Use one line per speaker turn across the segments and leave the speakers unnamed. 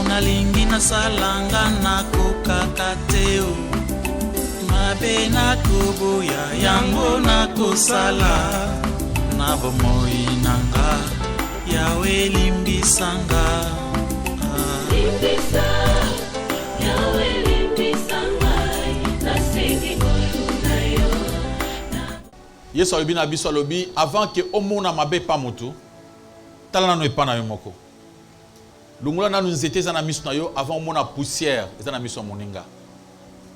Nalingi na salanga na kokakateo mabe na kubuya yango na kosala na bomoi nanga yawe limbisanga limbisa yawe limbisanga na sengi na yo Yesu alobina biso alobi avant que omona mabe pa mutu talana no epana yo moko Lungula na nous étions en mission avant mon poussière, ils en mission moninga.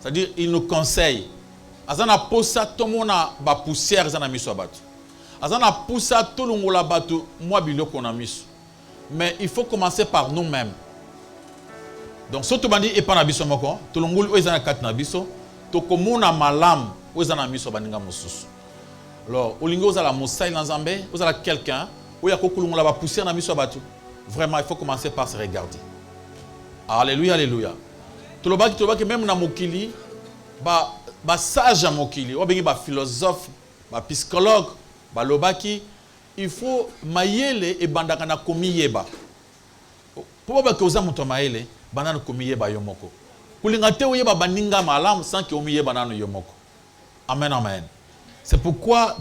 C'est-à-dire il nous conseille. Azana posa to mona ba poussière ils en mission batu. Azana posa to lungula batu moi biloko na mission. Mais il faut commencer par nous-mêmes. Donc surtout bandi et pas na biso moko, to lungul o ezana kat na biso, to komona malam o ezana mission baninga mosusu. Alors, olingo za la mosai na Nzambe, o za quelqu'un o ya ko lungula ba poussière na mission batu. Vraiment, il faut commencer par se regarder. Alléluia, alléluia. Tout le monde qui même dans mokili, ba sage mokili, ou bien ba philosophe, ba psychologue, ba lobaki, il faut mayele et bandaka na komiyeba. Pour pas que oza muto mayele, banana komiyeba yomoko. Kulingate oyeba baninga malam sans que omiyeba nano yomoko. Amen, amen. C'est pourquoi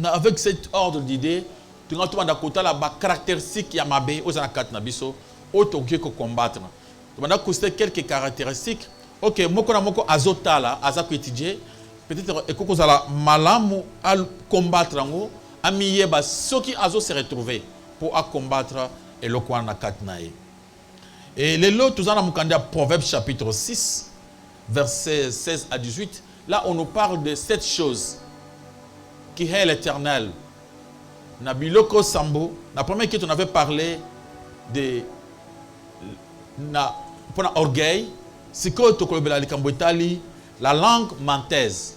avec cet ordre d'idée, tu as tout la caractéristique ya mabe aux anakat nabiso auto qui combattre tu as constaté quelques caractéristiques OK moko na moko azotala azako étudier peut-être ekoko zala malamu al combattre ngo amiyeba soki azo se retrouver pour à combattre eloko na katnae et les lots tous en mukanda Proverbe chapitre 6 versets 16 à 18 là on nous parle de cette chose qui est l'Éternel. Na biloko sambo, la première question on avait parlé de pour orgueil, c'est que la langue mantaise.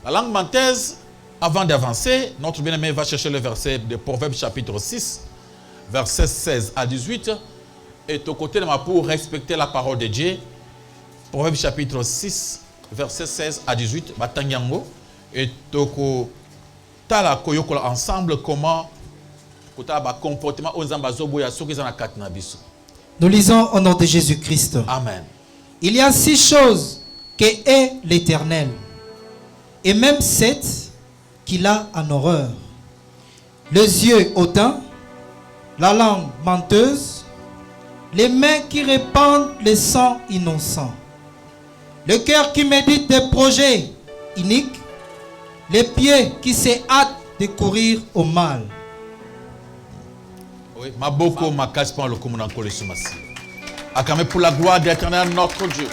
La langue mantaise, avant d'avancer, notre bien-aimé va chercher le verset de Proverbe chapitre 6, versets 16 à 18, et au côté de ma pour respecter la parole de Dieu. Proverbe chapitre 6, versets 16 à 18, Batanyango, et toko tala koyokola ensemble comment comportement
Nous lisons au nom de Jésus-Christ.
Amen.
Il y a 6 choses que est l'Éternel, et même 7 qu'il a en horreur. Les yeux hautains, la langue menteuse, les mains qui répandent le sang innocent, le cœur qui médite des projets iniques, les pieds qui se hâtent de courir au mal.
Oui, ma beaucoup ma casse pas le commun en coller sur ma scie. Akame pour la gloire de l'Éternel notre Dieu.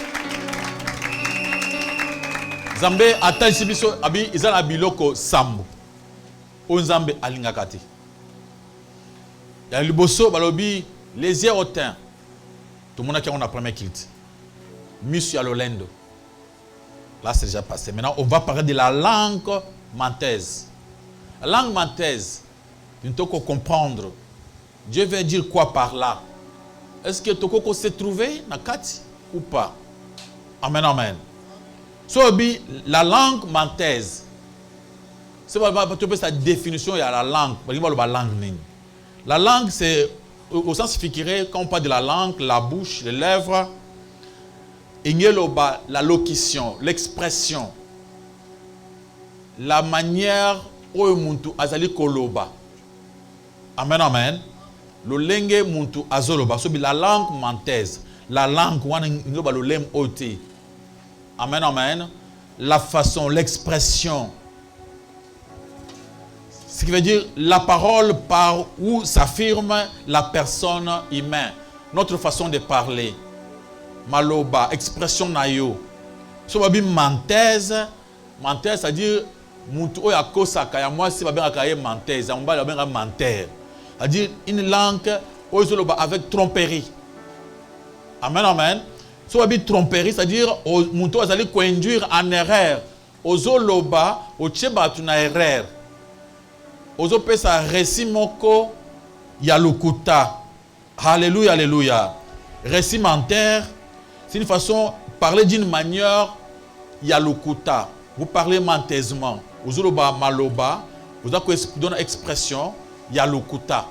Zambé ata isibiso abi izana biloko sambo. O Nzambe alingakati. Ya liboso balobi les yeux hautains. Tout le monde qui a un premier kilt. Monsieur Alolendo. Là, c'est déjà passé. Maintenant, on va parler de la langue mantaise. La langue mantaise, il faut comprendre. Dieu veut dire quoi par là? Est-ce que tu peux se trouver dans Kati ou pas? Amen, amen. So, la langue mantaise, c'est sa définition, il y a la langue. La langue, c'est au sens figuré, quand on parle de la langue, la bouche, les lèvres, la locution, l'expression, la manière où muntu azali koloba. Amen, amen. Le lenge muntu azoloba. So la langue mantaise, la langue wana ngoba lo lem oti. Amen, amen. La façon, l'expression. Ce qui veut dire la parole par où s'affirme la personne humaine. Notre façon de parler. Maloba, expression nayo. So babi mantaise, mantaise c'est-à-dire muntu oya kosaka ya moi si babenga kaye mantaise, ya mbala babenga menteur. C'est-à-dire une langue ozoloba avec tromperie. Amen, amen. So babi tromperie c'est-à-dire muntu azali conduire en erreur. Ozoloba ocheba tuna erreur.
ozopesa récit moko ya lokuta. Alléluia, alléluia. Récit mentaire, c'est une façon de parler d'une manière ya lokuta. Vous parlez menteusement. Vous avez maloba, vous avez donné expression ya lokuta.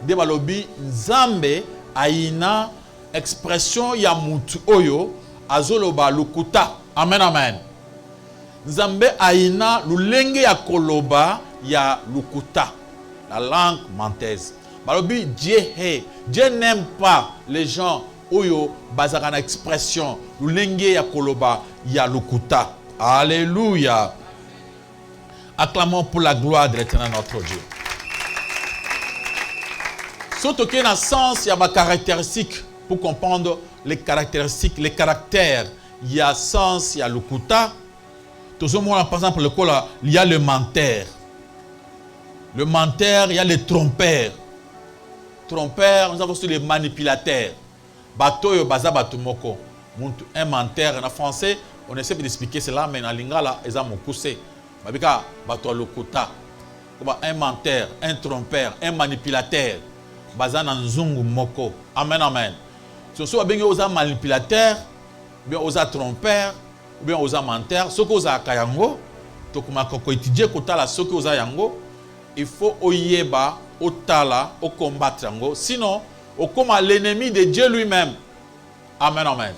De balobi nzambe aina expression ya mutu oyo azoloba lokuta. Amen, amen. Nzambe aina lulenge ya koloba ya lokuta. La langue menteuse. Balobi Dieu n'aime pas les gens oyo bazaka na expression lulenge ya koloba ya lokuta. Alléluia. Acclamons pour la gloire de l'Éternel notre Dieu. Surtout qu'il y a un sens, il y a ma caractéristique pour comprendre les caractéristiques, les caractères. Il y a sens, il y a le kuta. Tout ce monde, par exemple, le col, il y a le menteur. Le menteur, il y a le trompeur. Trompeur, nous avons aussi les manipulateurs. Bateau yo baza batumoko. Un menteur en français, on essaie d'expliquer cela, mais en lingala, ils ont mokuse. Babika bateau le kuta. Un menteur, un trompeur, un manipulateur. Bazana nzungu moko. Amen, amen. Si on bien aux manipulateurs, bien aux trompeurs, bien aux menteurs, ce qu'on a kayango, to kuma koko étudier kotala ce qu'on a yango, il faut oyeba, otala, o combattre yango. Sinon, au comme l'ennemi de Dieu lui-même. Amen, amen.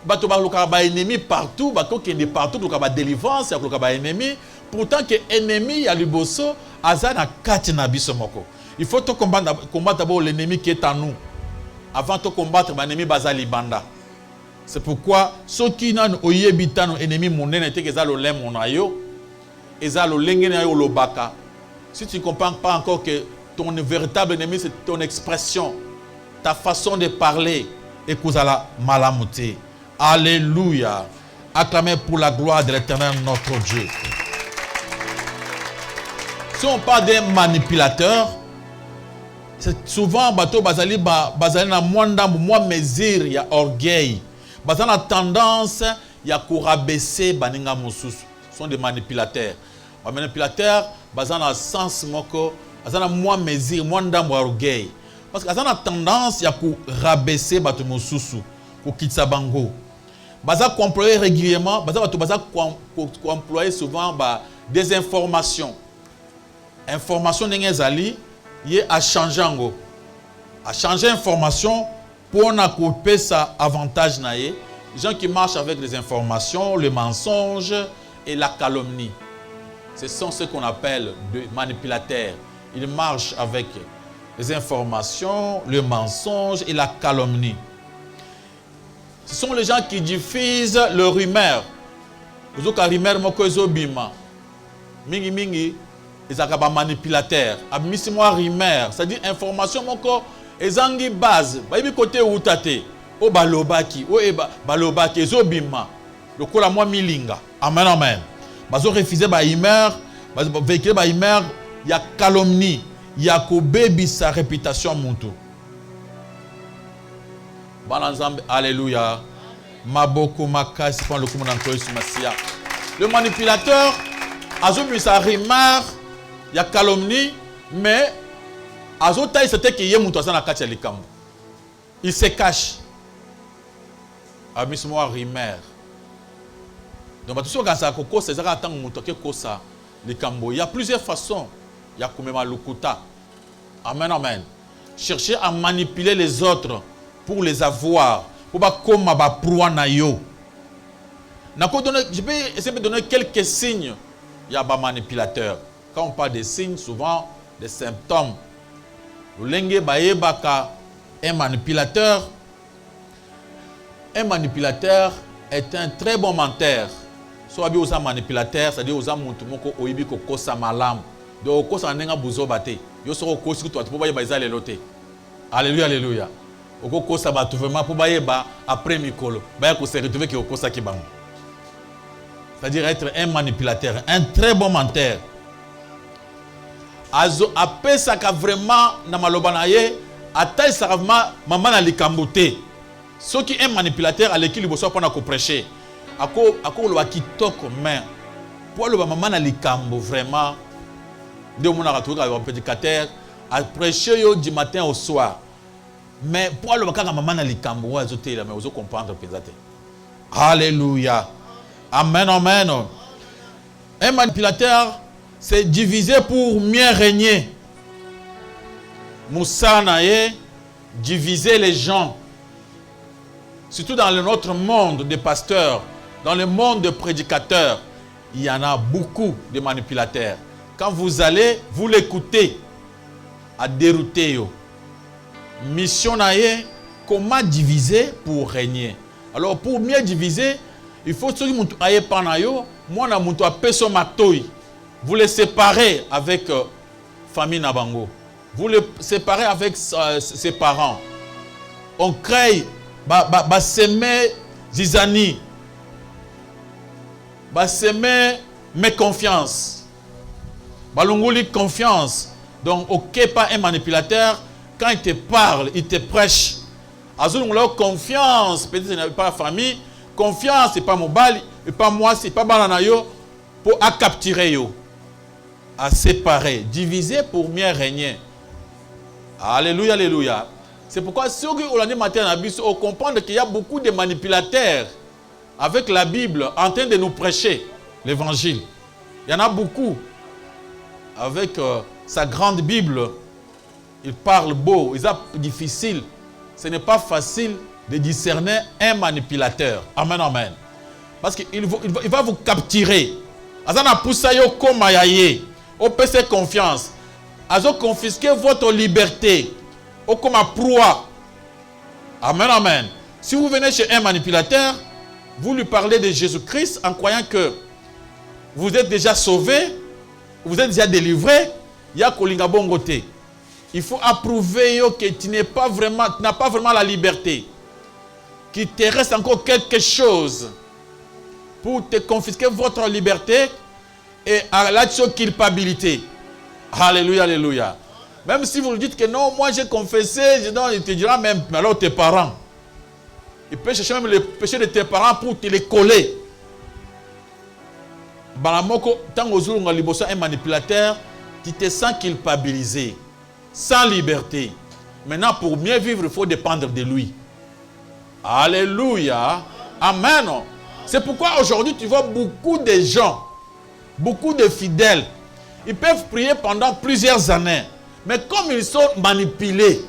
Bato ba luka ba ennemi partout, bato qui est partout, luka ba délivrance, luka ba ennemi. Pourtant que ennemi ya liboso azana kati na biso moko. Il faut combattre d'abord l'ennemi qui est en nous. Avant de combattre l'ennemi bazali banda. C'est pourquoi ceux qui n'ont pas ennemi monene te que zalo lem monayo, ezalo lengene yo lobaka. Si tu ne comprends pas encore que ton véritable ennemi c'est ton expression, ta façon de parler, et que vous allez malamouter. Alléluia. Acclamez pour la gloire de l'Éternel notre Dieu. Si on parle d'un manipulateur, c'est souvent bateau bazali na mwanda mwa mesure ya orgueil. Bazana tendance ya kourabaisser baninga mosusu. Ce sont des manipulateurs. Les manipulateurs bazana sens moko, bazana mwa mesure, mwanda mwa orgueil. Parce que bazana tendance ya kourabaisser bato mosusu, ko kitsa bango. Baza employer régulièrement, baza employer souvent des informations. Information n'engezali il a changé en a changé information pour na couper ça avantage naé. Les gens qui marchent avec les informations, le mensonge et la calomnie. Ce sont ceux qu'on appelle des manipulateurs. Ils marchent avec les informations, le mensonge et la calomnie. Ce sont les gens qui diffusent le rumeur. Vous avez rumeur moko ezobima. Mingi mingi ils sont manipulateurs. Abimisi-moi rumeur, c'est-à-dire information moko ezangi base. Bayibi côté utate. O balobaki, o balobaki ezobima. Lokola moi milinga. Amen, amen. Bazo refuser ba rumeur, bazo véhiculer ba rumeur, il y a calomnie, il y a kobebi sa réputation muntu. Bananzambe, alléluia. Maboko makasi pour le commandant Masia. Le manipulateur azobi sa rumeur, il y a calomnie, mais azotaï c'était qu'il y a mutuasa na kati ya likambo. Il se cache. Amismo rumeur. Donc attention quand ça koko c'est ça attend mutu ke kosa likambo. Il y a plusieurs façons. Il y a komema lukuta. Amen, amen. Chercher à manipuler les autres pour les avoir, pour pas comme ba proie na yo. Je peux essayer de donner quelques signes. Il y a des manipulateurs. Quand on parle des signes, souvent des symptômes. Un manipulateur est un très bon menteur. Soit bien aux manipulateurs, c'est-à-dire aux amontumoko oibi ko kosa malam. Donc kosa nenga buzo bate. Yo soro kosi to pour baye baisa lelote. Alléluia, alléluia. Oko kosa batu vraiment pour baye ba après mikolo. Baye ko se retrouver ki kosa ki bango. C'est-à-dire être un manipulateur, un très bon menteur. Azo apesa ka vraiment na maloba na ye, atai saravement maman na likambo te. Ceux qui est manipulateur à l'équipe liboso pour na ko prêcher. Ako lo kitoko mais pour le maman na likambo vraiment De mon prédicateur à prêcher du matin au soir. Mais pour le cas maman na likambo wa zote la mais vous comprendre peut-être. Alléluia. Amen, amen. Un manipulateur, c'est diviser pour mieux régner. Moussa Naye, diviser les gens. Surtout dans notre monde de pasteurs, dans le monde de prédicateurs, il y en a beaucoup de manipulateurs. Quand vous allez, vous l'écoutez, à dérouter. Mission Naye, comment diviser pour régner? Alors pour mieux diviser, il faut que vous ayez panayo, moi na muntu apeso matoi. Vous les séparez avec famille Nabango. Vous les séparez avec ses parents. On crée semer zizani. Semer mes confiance. Balongoli confiance. Donc ok pas un manipulateur, quand il te parle, il te prêche. Azul leur confiance, peut-être ce n'est pas la famille. Confiance, c'est pas mon bal, et pas moi, c'est pas balanayo pour à capturer yo, à séparer, diviser pour mieux régner. Alléluia, alléluia. C'est pourquoi ceux qui ont matin on comprend qu'il y a beaucoup de manipulateurs avec la Bible en train de nous prêcher l'évangile. Il y en a beaucoup avec sa grande Bible. Il parle beau, il est difficile. Ce n'est pas facile de discerner un manipulateur. Amen, amen. Parce qu'il va vous capturer. Azana pousayo komayaye. Au PC confiance. Azo confisquer votre liberté. Au koma proie. Amen, amen. Si vous venez chez un manipulateur, vous lui parlez de Jésus-Christ en croyant que vous êtes déjà sauvé, vous êtes déjà délivré, il y a kolinga bongote. Il faut approuver que tu n'as pas vraiment la liberté. Qu'il te reste encore quelque chose pour te confisquer votre liberté et à la culpabilité. Alléluia, alléluia. Même si vous dites que non, moi j'ai confessé, il te dira même, mais alors tes parents. Il peut chercher même le péché de tes parents pour te les coller. Balamoko, tant aux jours où un manipulateur, tu te sens culpabilisé. Sans liberté. Maintenant, pour mieux vivre, il faut dépendre de lui. Alléluia. Amen. C'est pourquoi aujourd'hui, tu vois beaucoup de gens, beaucoup de fidèles, ils peuvent prier pendant plusieurs années. Mais comme ils sont manipulés,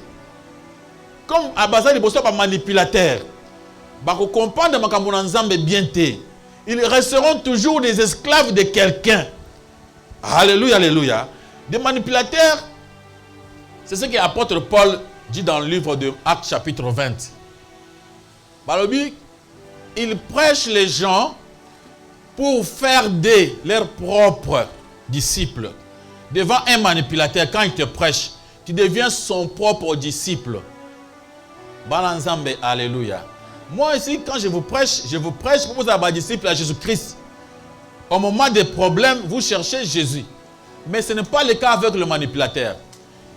comme Abaza Liboso pas manipulateur, ils comprennent que bien ils resteront toujours des esclaves de quelqu'un. Alléluia, alléluia. Des manipulateurs. C'est ce que l'apôtre Paul dit dans le livre de Actes chapitre 20. Balobi, il prêche les gens pour faire leurs propres disciples. Devant un manipulateur, quand il te prêche, tu deviens son propre disciple. Balanzambe, alléluia. Moi ici, quand je vous prêche pour vous avoir disciple à Jésus-Christ. Au moment des problèmes, vous cherchez Jésus. Mais ce n'est pas le cas avec le manipulateur.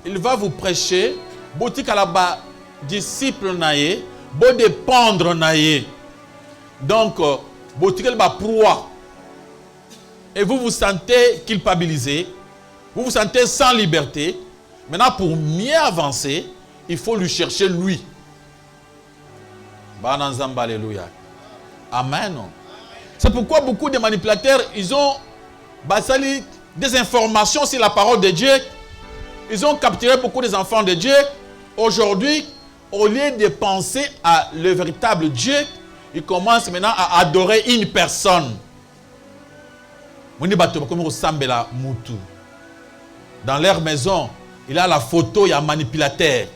Il va vous prêcher, boutique à la disciple naïe, beau dépendre naïe. Donc, boutique à la proie. Et vous vous sentez culpabilisé, vous vous sentez sans liberté. Maintenant, pour mieux avancer, il faut lui chercher lui. Bananzamba, alléluia. Amen. C'est pourquoi beaucoup de manipulateurs, ils ont basali des informations sur la parole de Dieu. Ils ont capturé beaucoup des enfants de Dieu. Aujourd'hui, au lieu de penser à le véritable Dieu, ils commencent maintenant à adorer une personne. Dans leur maison, il a la photo, il y a un manipulateur.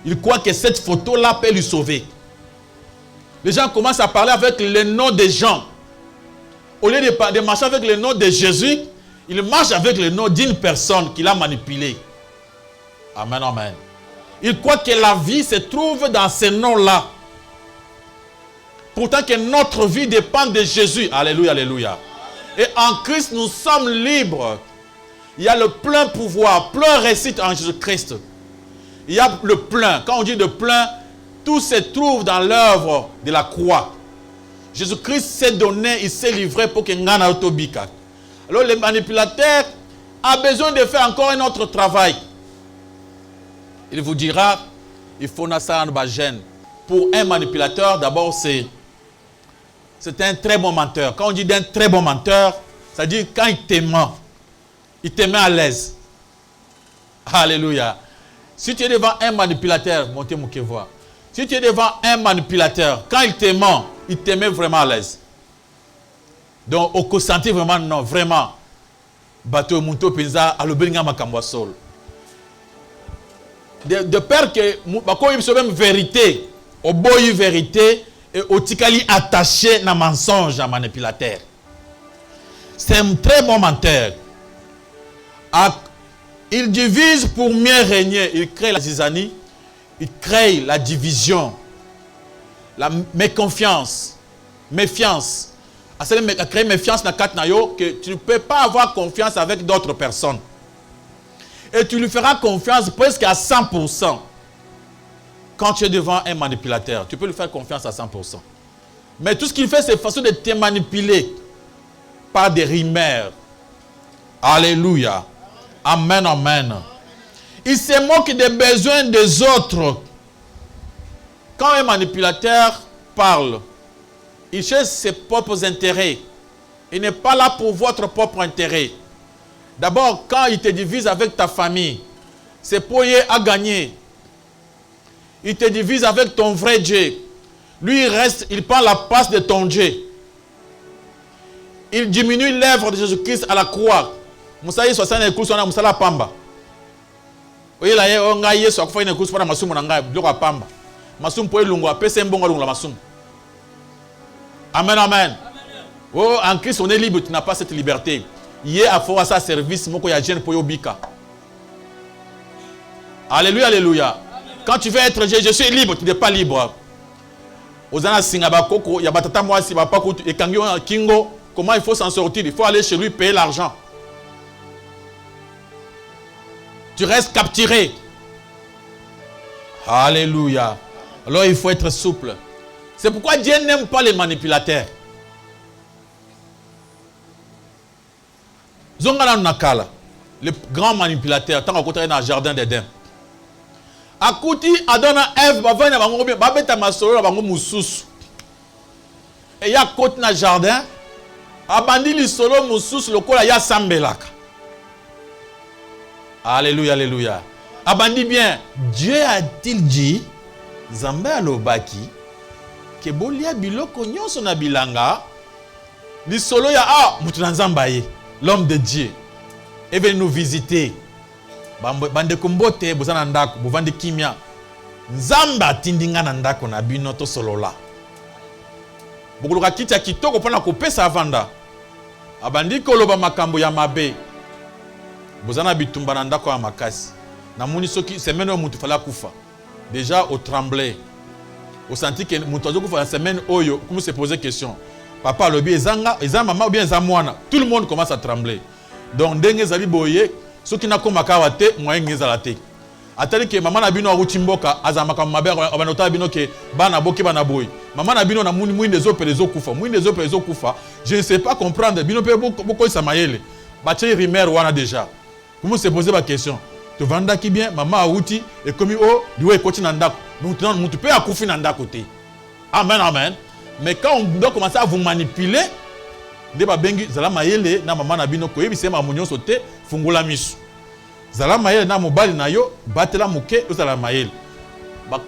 Il croit que cette photo-là peut lui sauver. Les gens commencent à parler avec le nom des gens. Au lieu de marcher avec le nom de Jésus, ils marchent avec le nom d'une personne qu'il a manipulée. Amen, amen. Il croit que la vie se trouve dans ce nom-là. Pourtant que notre vie dépend de Jésus. Alléluia, alléluia. Et en Christ, nous sommes libres. Il y a le plein pouvoir, plein réussite en Jésus-Christ. Il y a le plein. Quand on dit le plein, tout se trouve dans l'œuvre de la croix. Jésus-Christ s'est donné, il s'est livré pour que Ngana Otobika. Alors les manipulateurs, a besoin de faire encore un autre travail. Il vous dira, il faut un gêne. Pour un manipulateur, d'abord, c'est un très bon menteur. Quand on dit d'un très bon menteur, ça dit quand il te ment à l'aise. Alléluia. Si tu es devant un manipulateur, montez mon voir. Si tu es devant un manipulateur, quand il te ment vraiment à l'aise. Donc, au consenti vraiment, non, vraiment. Bateau Munto Penza, à l'obélinga makambo sol. De peur que, quand il se même vérité, au boy vérité, et au tikali attaché na mensonge à manipulateur. C'est un très bon menteur. Il divise pour mieux régner. Il crée la zizanie, il crée la division, la méconfiance, méfiance. À créer méfiance dans quatre nayo que tu ne peux pas avoir confiance avec d'autres personnes. Et tu lui feras confiance presque à 100%. Quand tu es devant un manipulateur, tu peux lui faire confiance à 100%. Mais tout ce qu'il fait, c'est façon de te manipuler par des rumeurs. Alléluia. Amen, amen. Il se moque des besoins des autres. Quand un manipulateur parle, il cherche ses propres intérêts. Il n'est pas là pour votre propre intérêt. D'abord, quand il te divise avec ta famille, c'est pour y à gagner. Il te divise avec ton vrai Dieu. Lui, il reste, il prend la place de ton Dieu. Il diminue l'œuvre de Jésus-Christ à la croix. Moussaï 60 coups on a Moussala Pamba. Oui, là, on a eu ce qu'il faut une course pour la Massoum, on a eu le Pamba. Massoum pour le Lunga, Pessem Bonga la Massoum. Amen, amen. Oh, en Christ, on est libre, tu n'as pas cette liberté. Hier, à faire ça service, moi, il y a jeune pour Yobika. Alléluia, alléluia. Quand tu veux être je suis libre, tu n'es pas libre. Ozana Singabakoko, Yabatata Mwasi, Bapako, et Kangyo Kingo, comment il faut s'en sortir? Il faut aller chez lui payer l'argent. Tu restes capturé. Alléluia. Alors il faut être souple. C'est pourquoi Dieu n'aime pas les manipulateurs. Zongana Nakala, le grand manipulateur, tant qu'on côté dans le jardin d'Éden. Akuti Adona Eve, Bavana Bango, Babeta Masoro, Bango Moussous. Et il y a côté dans le jardin, Abandi li solo Moussous, le kola ya Sambelaka. Alléluia, alléluia. Abandi bien, Dieu a-t-il dit, Zambe alobaki, que bolia biloko nyonso na bilanga, li solo ya mutu Zambaye, l'homme de Dieu, est venu nous visiter. Bande kumbote, bozana ndako, bovandi kimia. Nzamba tindinga na ndako na bino to solola. Bokuluka kiti ya kitoko pona kopesa avanda. Abandi koloba makambo ya mabe. Bozana bitumba na ndako ya makasi. Na muni soki semaine mutu fala kufa. Déjà au tremblé. Au senti que mutu azo kufa la semaine oyo, comment se poser question. Papa lobi ezanga, maman ou bien ezamwana. Tout le monde commence à trembler. Donc denge zali boye, ceux qui n'a comme kawate, moyen ngezalate. Atali que maman na bino aruti mboka azamaka mabe abanota bino ke bana boki bana boy. Maman na bino na muni mwinde zo pelezo kufa. Mwinde zo pelezo kufa. Je ne sais pas comprendre bino pe boko samayele. Bache rimer wana déjà. Comment se poser la question? Tu vanda qui bien, maman a outil, et comme il est côté nanda. Maintenant, tu peux accoucher nanda côté. Amen, amen. Mais quand on doit commencer à vous manipuler, deba bengi zala mayele na maman na bino koyebi se ma munyo sote fungula misu. Zala mayele na mobali na yo batela muke zala mayele.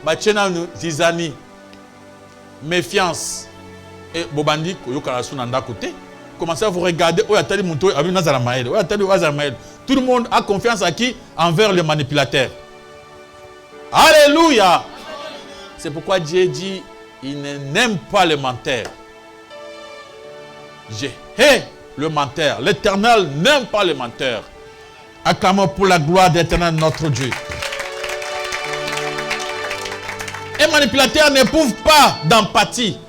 Ba chena zizani méfiance et bobandi koyoka la suna nda côté. Commencez à vous regarder oh yatali muntu abi na zala mayele. Oh yatali zala mayele. Tout le monde a confiance à qui? Envers les manipulateurs. Alléluia. C'est pourquoi Dieu dit, il n'aime pas les menteurs. Je hais le menteur. L'Éternel n'aime pas les menteurs. Acclamons pour la gloire d'Éternel notre Dieu. Un manipulateur n'éprouve pas d'empathie.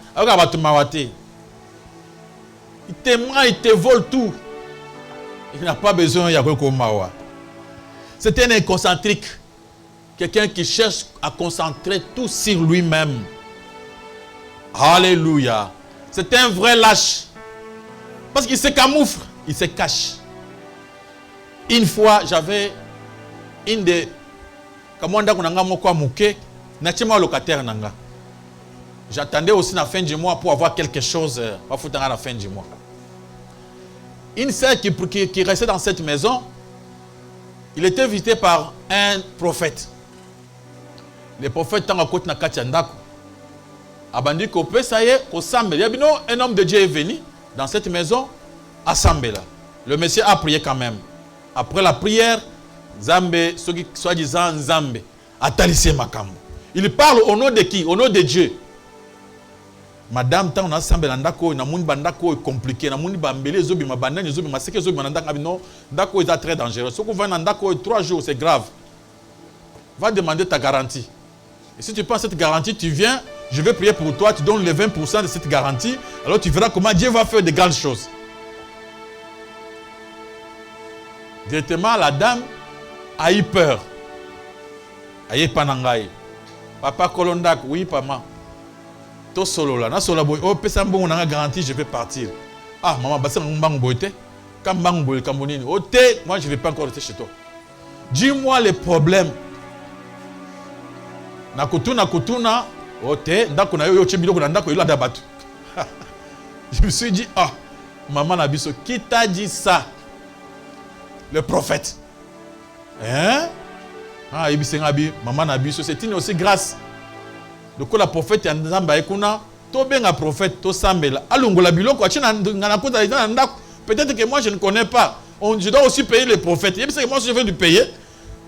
Il te ment, il te vole tout. Il n'a pas besoin de Yahweh Mawa. C'est un égocentrique. Quelqu'un qui cherche à concentrer tout sur lui-même. Alléluia. C'est un vrai lâche. Parce qu'il se camoufle, il se cache. Une fois, j'avais une des... Comme on dit, locataire nanga. J'attendais aussi la fin du mois pour avoir quelque chose à la fin du mois. Une sœur qui restait dans cette maison, il était visité par un prophète. Le prophète tant à côté na katiandako. Abandi kopé ça y est, il y a un homme de Dieu est venu dans cette maison à Sambela. Le monsieur a prié quand même. Après la prière, Zambé, ceux qui soi-disant Zambé, a talissé Makambo. Il parle au nom de qui? Au nom de Dieu. Madame, tant on a Sambela ndako, na muni bandako est compliqué, na muni bambele zobi ma banane zobi ma seke zobi mandako non, ndako est très dangereux. Ce qu'on va dans ndako 3 jours, c'est grave. Va demander ta garantie. Et si tu prends cette garantie, tu viens, je vais prier pour toi, tu donnes les 20% de cette garantie, alors tu verras comment Dieu va faire de grandes choses. Directement, la dame a eu peur. Aïe panangaï. Papa Kolondak, oui, papa. To solo là, na solo boy. Oh, pesa mbongo na garantie, je vais partir. Ah, maman, basa mbango boyte. Kam mbango boy kambonini. Oh, moi je vais pas encore rester chez toi. Dis-moi les problèmes. Na kutuna. Oh, ndako na yo chebilo na ndako ila dabatu. Je me suis dit, ah, maman Nabiso, qui t'a dit ça? Le prophète. Hein? Ah, maman Nabiso, c'est une aussi grâce. Donc, la prophète est Nzamba Ekuna, to benga prophète, to sambela. Alungola biloko, peut-être que moi je ne connais pas. Je dois aussi payer les prophètes. Et que moi je vais lui payer,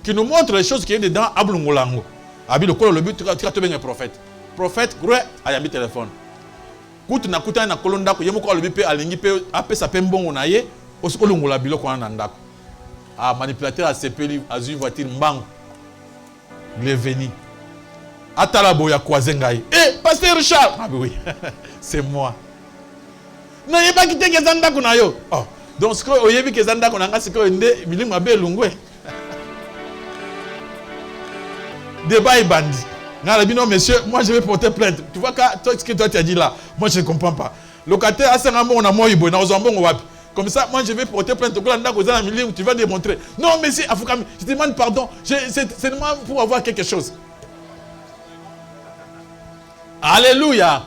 qui nous montre les choses qui sont dedans, Ablungolango. Abi le but, tu as to benga prophète. Prophète, gros, ayami téléphone. Kout na kuta na kolonda ko yemo ko le bipe alingi pe ape sa pembongo na ye, osukolungola biloko na ndako. Ah, manipulateur a sepeli a une voiture mbang. Il est venu. Atalabo ya kwazengai. Eh, pasteur Richard. Ah oui, c'est moi. Non, il n'y a pas quitté que Zanda Kunayo. Oh, donc ce que vous avez vu que Zanda Kunanga, c'est que vous avez vu que débat est bandit. Non, monsieur, moi je vais porter plainte. Tu vois ce que toi tu as dit là, moi je ne comprends pas. Locataire, on a moi, comme ça, moi je vais porter plainte. Tu vas démontrer. Non, monsieur, je demande pardon. C'est seulement pour avoir quelque chose. Alléluia.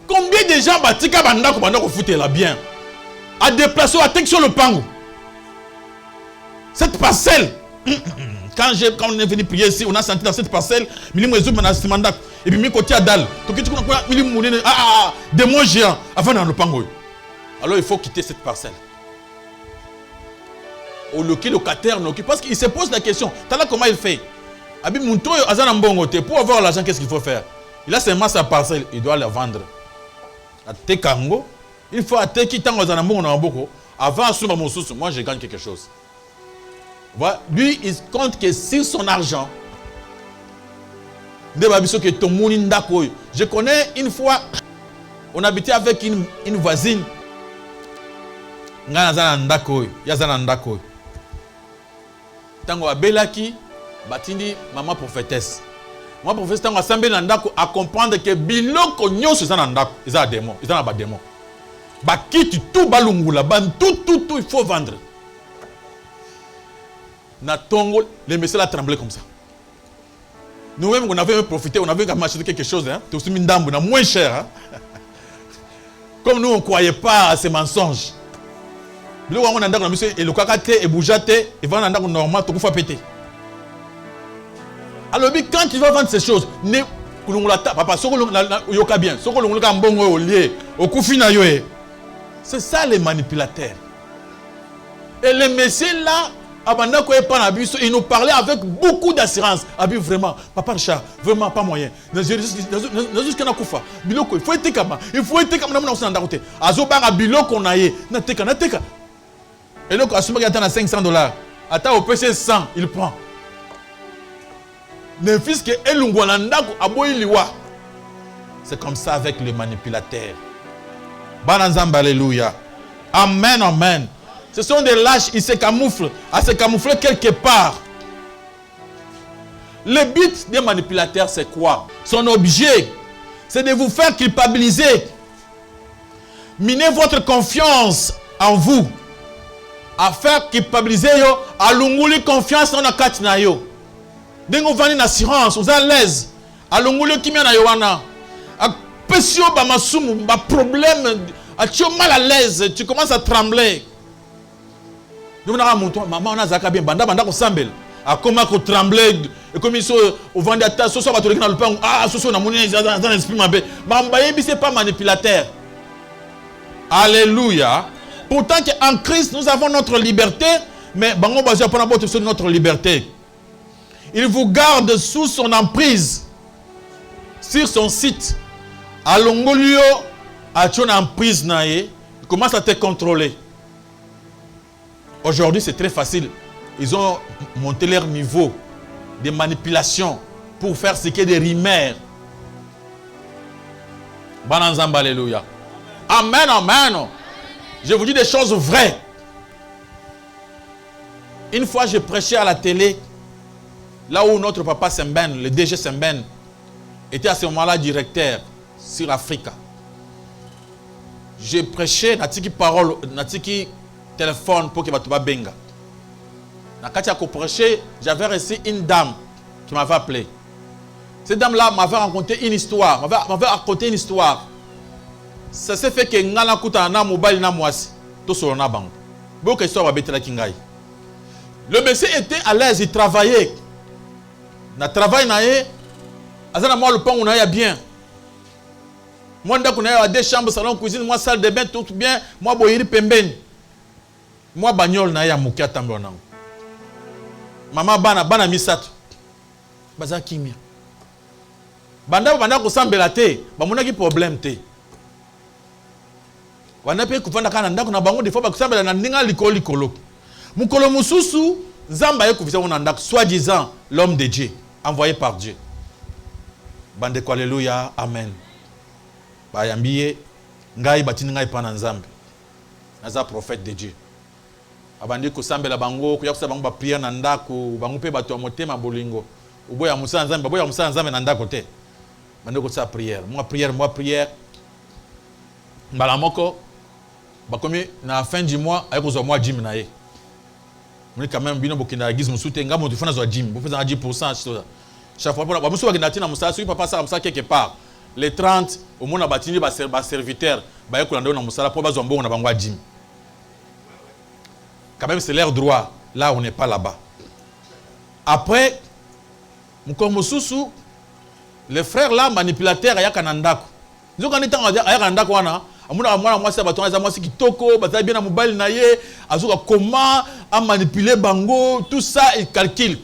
Combien de gens batika banda ko foutre là bien à déplacer à tek sur le pango. Cette parcelle quand on est venu prier ici, on a senti dans cette parcelle et puis mi côté adal. Démon géant avant dans le pango. Alors il faut quitter cette parcelle. Au locataire parce qu'il se pose la question, t'as comment il fait? Abi munto azana mbongo te pour avoir l'argent, qu'est-ce qu'il faut faire? Il a seulement sa parcelle, il doit la vendre. À Tekango, il faut attaquer qui tant aux anamons en beaucoup. Avant sur mon sous, moi je gagne quelque chose. Voilà. Lui, il compte que sur son argent, je connais une fois, on habitait avec une voisine. Tango abelaki, batindi maman prophétesse. Moi, professeur, à comprendre que biloko nyonso ça ndako, ils ont des démons, ils ont des démons. Ba kiti tout balungula, tout il faut vendre. Na tongo, les messieurs là tremblaient comme ça. Nous-mêmes on avait profité, on avait acheté quelque chose hein, tout ce mindambo na moins cher hein. Comme nous on croyait pas à ces mensonges. Biloko on ndako na monsieur et le kakate et boujate, et vendre ndako normal tout faut péter. Alors, quand tu vas vendre ces choses, c'est ça les manipulateurs. Et les messieurs là, ils nous parlaient avec beaucoup d'assurance. Vraiment, papa Richard, vraiment pas moyen. Il faut être comme il faut être comme et donc, à ce moment, il y a $500. Attends, au PC 100, il prend. C'est comme ça avec les manipulateurs. Alléluia. Amen, amen. Ce sont des lâches, ils se camouflent. À se camoufler quelque part. Le but des manipulateurs, c'est quoi? Son objet, c'est de vous faire culpabiliser. Miner votre confiance en vous. à faire culpabiliser yo, à lunguli confiance dans la kati na yo. Dengo vani na assurance, vous êtes à l'aise. À lunguli kimia na yo wana. À pesio ba masumu, ba problème, à tu es mal à l'aise, tu commences à trembler. Donc on a mon maman on a zaka bien banda ko sambel. À comment ko trembler et comme ils sont au vent d'atta so so ba to na le pan ah so so na moni dans l'esprit mabe. Mamba yebi c'est pas manipulateur. Alléluia. Pourtant qu'en Christ, nous avons notre liberté, mais bango basé pour notre liberté. Il vous garde sous son emprise, sur son site. À Longolio, à ton emprise naé, il commence à te contrôler. Aujourd'hui, c'est très facile. Ils ont monté leur niveau de manipulation pour faire ce qui est des rimères. Bananzamba, alléluia. Amen, amen. Je vous dis des choses vraies. Une fois, je prêchais à la télé, là où notre papa Semben, le DG Semben, était à ce moment-là directeur sur Africa. J'ai prêché, natiki parole, natiki téléphone pour que Batuba Benga. Quand j'ai prêché, j'avais reçu une dame qui m'avait appelé. Cette dame-là m'avait raconté une histoire, m'avait raconté une histoire. Ça s'est fait que ngala kuta na mobile na mwasi to solo na bango. Beaucoup histoire va betela kingai. Le monsieur était à l'aise, il travaillait. Na travail na ye azana moi le pan on a bien. Moi ndako na ya deux chambres, salon, cuisine, moi salle de bain tout bien, moi boyiri pembeni. Moi bagnole na ya mukia tambo nango. Mama bana misato. Baza kimia. Banda ko sambela te, ba monaki problème te. Wanape kufanda kana ndako na bango defo bakusambela na ndinga likolo. Mukolo mususu Zamba ye kufisa wona ndako soi-disant l'homme de Dieu envoyé par Dieu. Bande ko alléluia, amen. Ba yambiye ngai batini ngai pa na Nzambe. Naza prophète de Dieu. Abandi ko sambela bango ko yakusa bango ba prière na ndako bango pe bato motema bolingo. Uboya musa Nzambe, boya musa Nzambe na ndako te. Bande ko sa prière. Moi prière. Mbalamoko bakomi na fin du mois ayeko zo mois gym na ye. Moni quand même bino bokina église musute ngamo tu fana zo gym, bo fana 10% chaque fois ba musu bakina tina musa so papa ça quelque part. Les 30 au monde abatini ba serviteur ba yeko lando na musala po bazo mbongo na bangwa gym. Quand même c'est leur droit. Là on n'est pas là-bas. Après mkomo susu les frères là manipulateurs ayaka na ndako. Nzoka nitanga ayaka na ndako wana amuna mwana mwasi bato za mwasi kitoko bazali bien na mobile na ye azuka comment a manipuler bango tout ça il calcule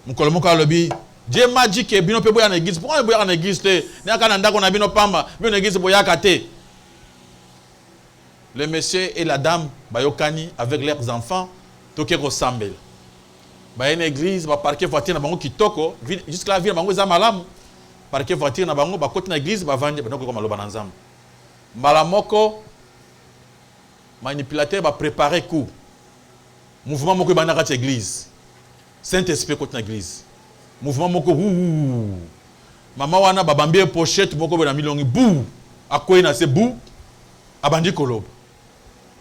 mukolo moko alobi Dieu m'a dit que bino pe boya na église pourquoi boya na église te na kana ndako na bino pamba bino na église boya kate. Le monsieur et la dame bayokani avec leurs enfants toke ko sambel ba une église ba parquer voiture na bango kitoko jusque là vie bango za malamu parquer voiture na bango ba côté na église ba vendre bango ko maloba na Nzambe. Malamoko manipulateur va préparer coup. Mouvement moko bana kati église. Saint-Esprit côté église. Mouvement moko Mama wana babambie pochette moko bena milongi bou. Akoye na se bou. Abandi koloba.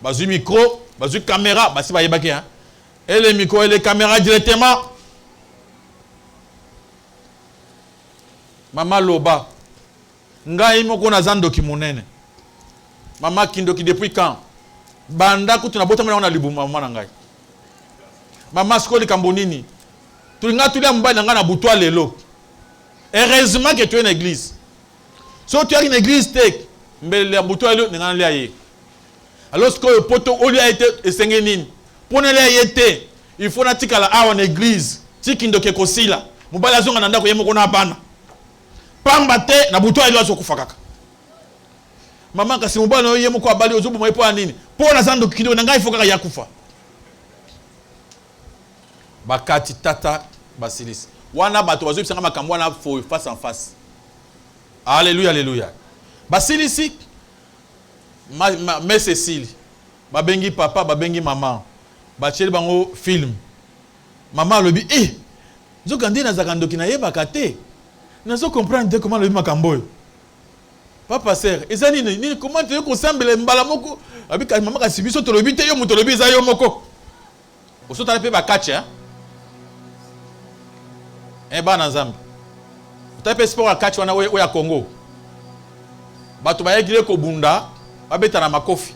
Bazu micro, bazu caméra, basi ba yebaki hein. Et les micros et les caméras directement. Mama loba. Ngai moko na zando kimonene. Maman Kindoki depuis quand? Banda kutu na bota mwana libu mama ngai. Maman skoli kambonini. Tulinga tulia mbali nanga na butwa lelo. Heureusement que tu es une église. Si tu es une église tek, mbele ya butwa lelo nanga lia ye. Alors ce que le poto oli a été esengenini. Pona lia yete, il faut na tikala a en église. Tikindoke kosila. Mubali azonga na ndako yemo kona bana. Pamba te na butwa lelo azokufa kaka. Maman kasi mobali no yemo ko abali ozubu mo epo nini po na zando kido na ngai foka ya kufa bakati tata basilis wana bato bazo bisanga makambo na fo face en face. Alléluia, alléluia. Basilisi mais Cécile babengi papa babengi maman bacheli bango film maman lobi nzokandi na zakandoki na yeba kate nazo comprendre comment lobi makambo Papa pasteur, comment tu veux qu'on semble les mbalamoko? Avec maman qui a subi sur le but, yo mutolobi za yo moko. Au saut à la paix, bah catch, hein? Un ban en Zambie. Tu as fait sport à catch, on a au Congo. Bah tu vas y aller au Bunda, bah bête à ma coffee.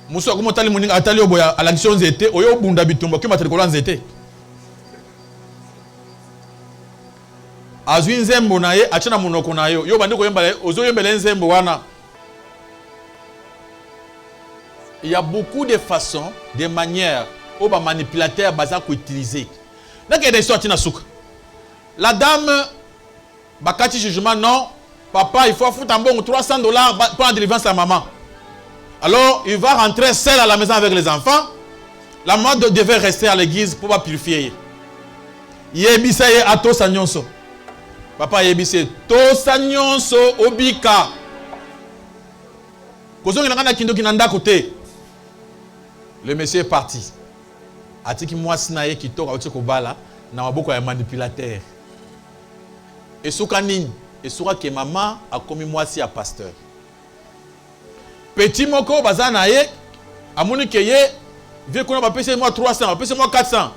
Moussa, comment t'as les moniques à t'aller à l'action zété, au yo Bunda bitumba, qui m'a télécolant zété. Azwi nzembo na ye achana munoko na yo bandi ko yembala ozo yembela nzembo wana. Il y a beaucoup de façons, de manières où les manipulateurs baza ko utiliser. Donc il y a des histoires na souk. La dame bakati jugement non, papa il faut foutre en bon $300 pour la délivrance à maman. Alors il va rentrer seul à la maison avec les enfants. La maman devait rester à l'église pour pas purifier. Yebisa ye ato sanyonso. Papa yebise to sanyonso obika. Kozongi nanga kindo kinanda côté. Le monsieur est parti. Atiki mwasi na ye kitoka otiko bala na maboko ya manipulateur. Esuka nini? Esuka ke maman a commis mwasi ya pasteur. Petit moko bazana ye amoni ke ye vie kona ba pese moi 300, ba pese moi 400.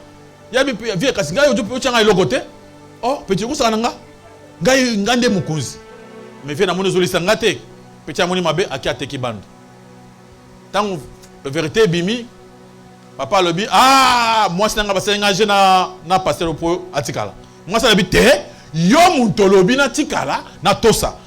Ya bi vie kasinga yo jopo changa ilogote. Oh, petit kusa nanga. Ngai ngande mukunzi. Mais vie na moni zolisa ngate. Petit amoni mabe aki ateki bando. Tant vérité bimi papa lobi moi c'est nga basenga je na pasteur po atikala. Moi ça lobi te yo muntolobi na tikala na tosa.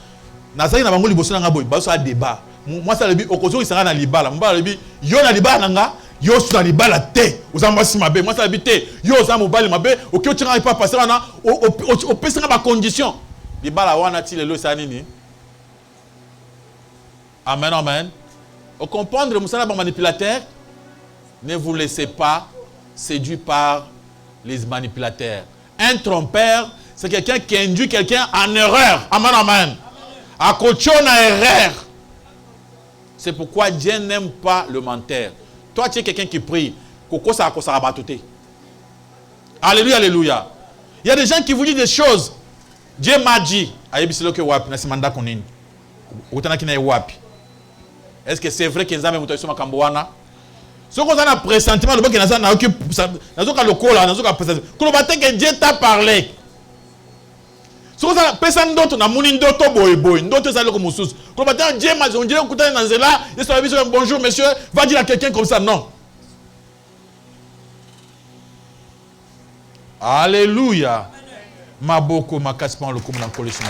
Nazali na bango liboso na nga boy baso a débat. Moi ça lobi okozo isanga na libala. Mbala lobi yo na libala nga yo su na libala te. Ozamba si mabe. Moi ça lobi te yo ozamba mobali mabe oki otinga pa pasteur na o pesa ba condition. Libala wana ti lelo sa nini? Amen amen. Au comprendre musala ba manipulateur, ne vous laissez pas séduire par les manipulateurs. Un trompeur, c'est quelqu'un qui induit quelqu'un en erreur. Amen, amen. À côté en erreur. C'est pourquoi Dieu n'aime pas le menteur. Toi, tu es quelqu'un qui prie. Alléluia, alléluia. Il y a des gens qui vous disent des choses. Dieu m'a dit. Est-ce que c'est vrai que nous avons un Kambouana? Ce qu'on a un pressentiment, le que Dieu t'a parlé. Ce qu'on a personne d'autre n'a mounin d'autre boy, d'autres ça comme sous. Quand Dieu m'a dit, on dirait écoutez dans là, il se bonjour monsieur, va dire à quelqu'un comme ça, non. Alléluia. Maboko makaspan le comme dans collection.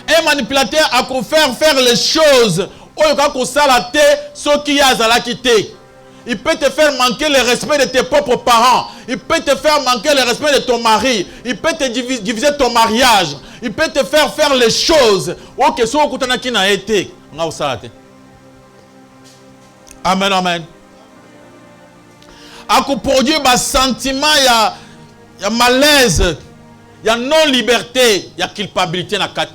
Un manipulateur a qu'à faire les choses. Il peut te faire manquer le respect de tes propres parents. Il peut te faire manquer le respect de ton mari. Il peut te diviser ton mariage. Il peut te faire les choses. Amen, amen. À produire un sentiment, il y a malaise, il y a non-liberté, il y a culpabilité dans la carte.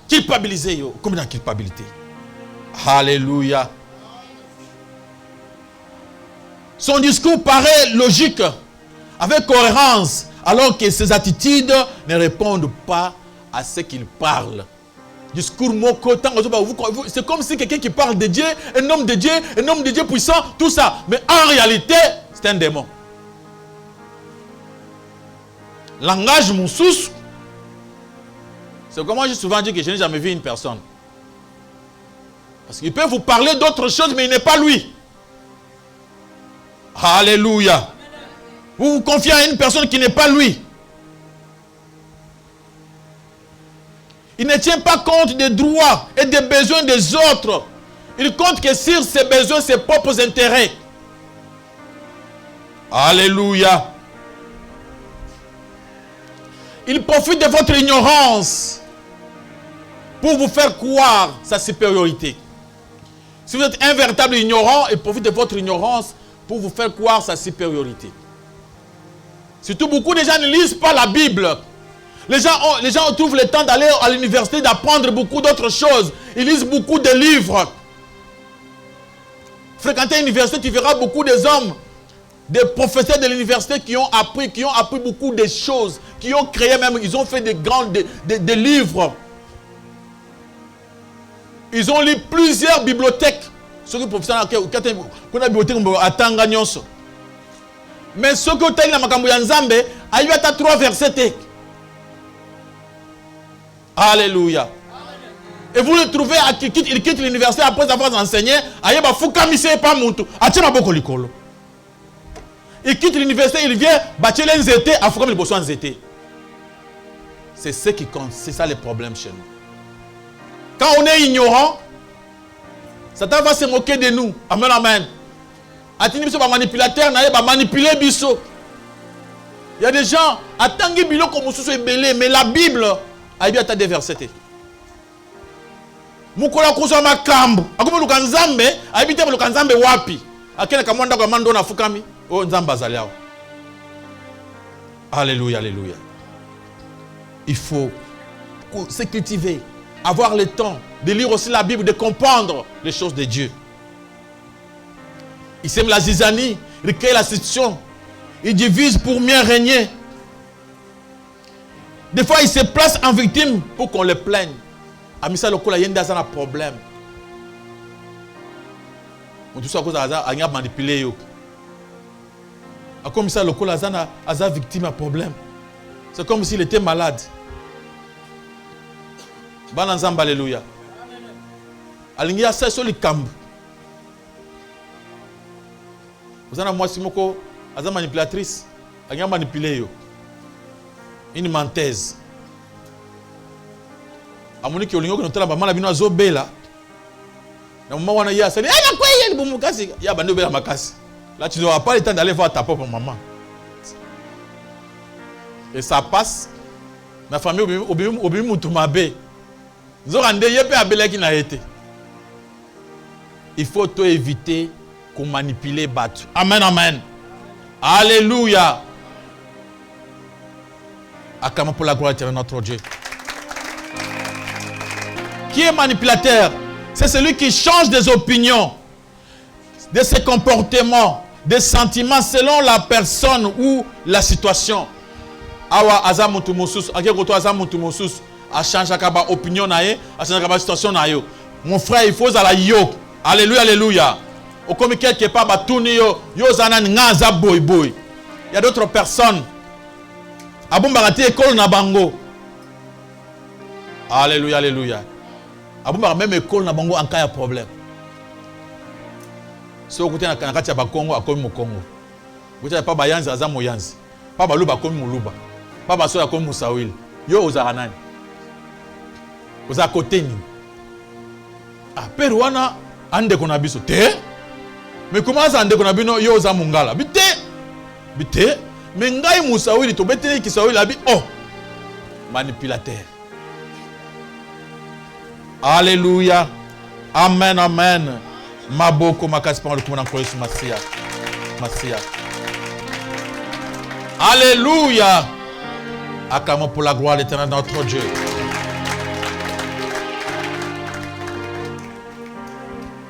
Culpabiliser, yo. Comme dans la culpabilité. Alléluia. Son discours paraît logique, avec cohérence, alors que ses attitudes ne répondent pas à ce qu'il parle. Discours c'est comme si quelqu'un qui parle de Dieu, un homme de Dieu puissant, tout ça. Mais en réalité, c'est un démon. Langage moussous. C'est comme moi j'ai souvent dit que je n'ai jamais vu une personne. Parce qu'il peut vous parler d'autre chose, mais il n'est pas lui. Alléluia. Vous vous confiez à une personne qui n'est pas lui. Il ne tient pas compte des droits et des besoins des autres. Il compte que sur ses besoins, ses propres intérêts. Alléluia. Il profite de votre ignorance pour vous faire croire sa supériorité. Si vous êtes un véritable ignorant, il profite de votre ignorance pour vous faire croire sa supériorité. Surtout, beaucoup de gens ne lisent pas la Bible. Les gens trouvent le temps d'aller à l'université, d'apprendre beaucoup d'autres choses. Ils lisent beaucoup de livres. Fréquenter l'université, tu verras beaucoup des hommes, des professeurs de l'université qui ont appris beaucoup de choses, qui ont créé même, ils ont fait des livres. Ils ont lu plusieurs bibliothèques. Ceux qui professeurs qu'on a bibliothèque à Tanganyonso. Mais ceux qui ont été dans Makambo Yanzambe, il y a 3 versets. Alléluia. Et vous le trouvez, il quitte l'université après avoir enseigné. Il quitte l'université, il vient bâtir les étés, à Foucault, il bosse en étés. C'est ce qui compte, c'est ça le problème chez nous. Quand on est ignorant, Satan va se moquer de nous. Amen, amen. Atini biso ba manipulateur na ba manipuler biso. Il y a des gens atangi bilo comme sous belé, mais la Bible a bien des versets. Mukola kuzo makambo. Akuma lukanzambe, abite lukanzambe wapi? Akena kamwanda kwa mando na fukami. Oh nzamba zaliao. Alléluia, alléluia. Il faut se cultiver, avoir le temps de lire aussi la Bible, de comprendre les choses de Dieu. Il sème la zizanie, il crée la situation, il divise pour mieux régner. Des fois, il se place en victime pour qu'on le plaigne. Amisa lokola yenda ça un problème. On tout ça à cause de manipuler yo. Comme ça lokola aza victime à problème. C'est comme s'il était malade. Bananzamba alléluia. Alingi ya ça sur le camp. Vous avez moi simoko aza manipulatrice, alingi manipuler yo. Une menteuse. Amoni ki olingo ko notala ba mala bino azobela. Na maman wana ya sali, "Ah quoi il bon mukasi, ya bando bela makasi." Là tu n'auras pas le temps d'aller voir ta propre maman. Et ça passe. Ma famille obi mutumabe. Zorande yepe abela ki na été. Il faut tout éviter qu'on manipule battu. Amen, amen. Alléluia. Acclamons pour la gloire de notre Dieu. Qui est manipulateur? C'est celui qui change des opinions, de ses comportements, des sentiments selon la personne ou la situation. Awa azamutu musus, akekoto azamutu musus, a changé kaba opinion nae, a changé kaba situation nayo. Mon frère, il faut à yo. Alléluia, alléluia. Au comme quelque part batuni yo zana ngaza boy boy. Il y a d'autres personnes. Abumbarati école na bango. Alléluia, alléluia. Abumba même école na bango en cas de problème. Si vous avez un cas de Congo, à comme Congo. Vous n'avez pas Bayanzi, Azamo Yanzi. Pas Baluba comme Muluba. Pas Basola comme Moussawil. Yo aux Aranani. Aux à côté. Ah, Peruana, Ande Konabiso. Te? Mais comment ça Ande Konabino, yo aux Amungala? Bite? Bite? Mais Ngai Moussawil, to bete qui Sawil abi. Oh! Manipulateur. Alléluia. Amen, amen. Maboko makasi par le commandant Christ Massia. Massia. Alléluia. Acclamons pour la gloire de l'Éternel notre Dieu.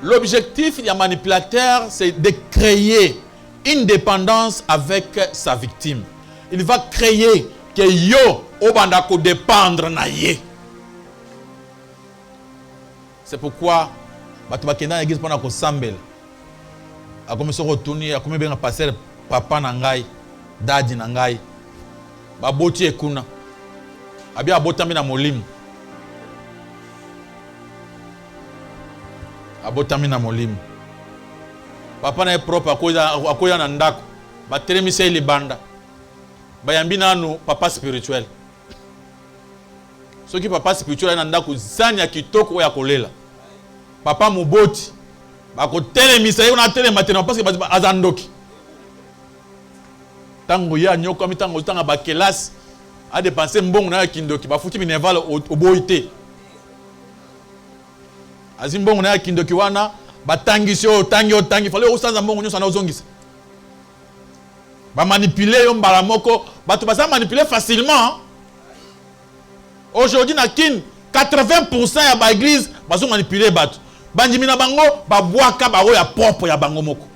L'objectif du manipulateur, c'est de créer une dépendance avec sa victime. Il va créer que yo obandako dépendre na ye. C'est pourquoi bato bakenda na église pendant ko sambel. A comme so retourner, a comme bien passer papa na ngai, dadi na ngai. Ba boti ekuna. Abi abotami na molimo. Abotami na molimo. Papa na propre akoya na ndako. Ba teremise libanda. Bayambi nanu papa spirituel. Soki papa spirituel na ndako zanya kitoko ya kolela. Papa muboti. Bako telemisa yo na telematena parce que azandoki. Tango ya nyoko mi tango tanga ba kelasi a dépenser mbongo na kindoki ba futi minerval oboité. Azimbongo na kindoki wana batangisi yo tangi fallait osanza mbongo nyosa na ozongisa. Ba manipuler yo mbala moko, bato basa manipuler facilement. Aujourd'hui na kin 80% ya ba église baso manipuler bato. Banjimi na bango ba boaka ba oya propre ya bango moko.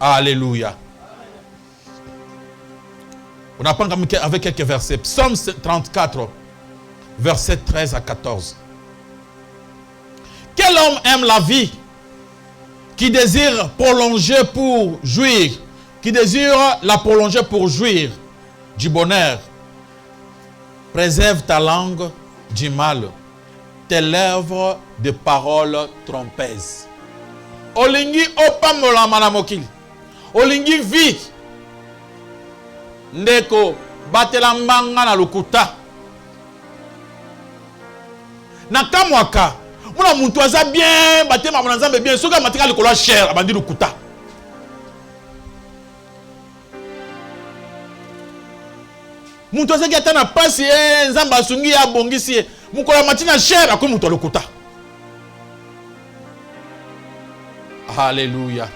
Alléluia. On apprend avec quelques versets. Psaume 34, versets 13 à 14. Quel homme aime la vie, qui désire prolonger pour jouir, qui désire la prolonger pour jouir du bonheur? Préserve ta langue du mal, tes lèvres de paroles trompeuses. Olingi opamola manamokili. Olingi vi. Ndeko batela mbanga na lukuta. Nakamwaka. Muna muntu aza bien, batema mwana nzambe bien. Soka matika likolo cher abandi lukuta. Muntu aza ki atana pasi nzamba asungi ya bongisi. Mukola matina cher akoi muntu lukuta. Alléluia.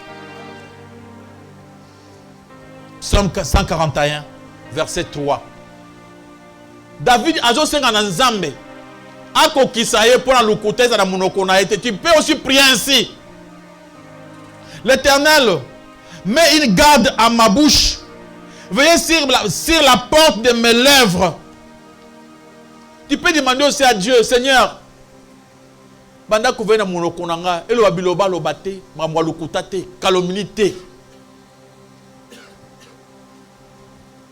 Psaume 141, verset 3. David azo senga na nzambe. Ako kisaye pour la lukuteza na munoko na ete. Tu peux aussi prier ainsi. L'Éternel met une garde à ma bouche. Veillez sur la porte de mes lèvres. Tu peux demander aussi à Dieu, Seigneur, banda kouvena munoko nanga, elo babiloba lobate, mamwa lukutate, calomnie.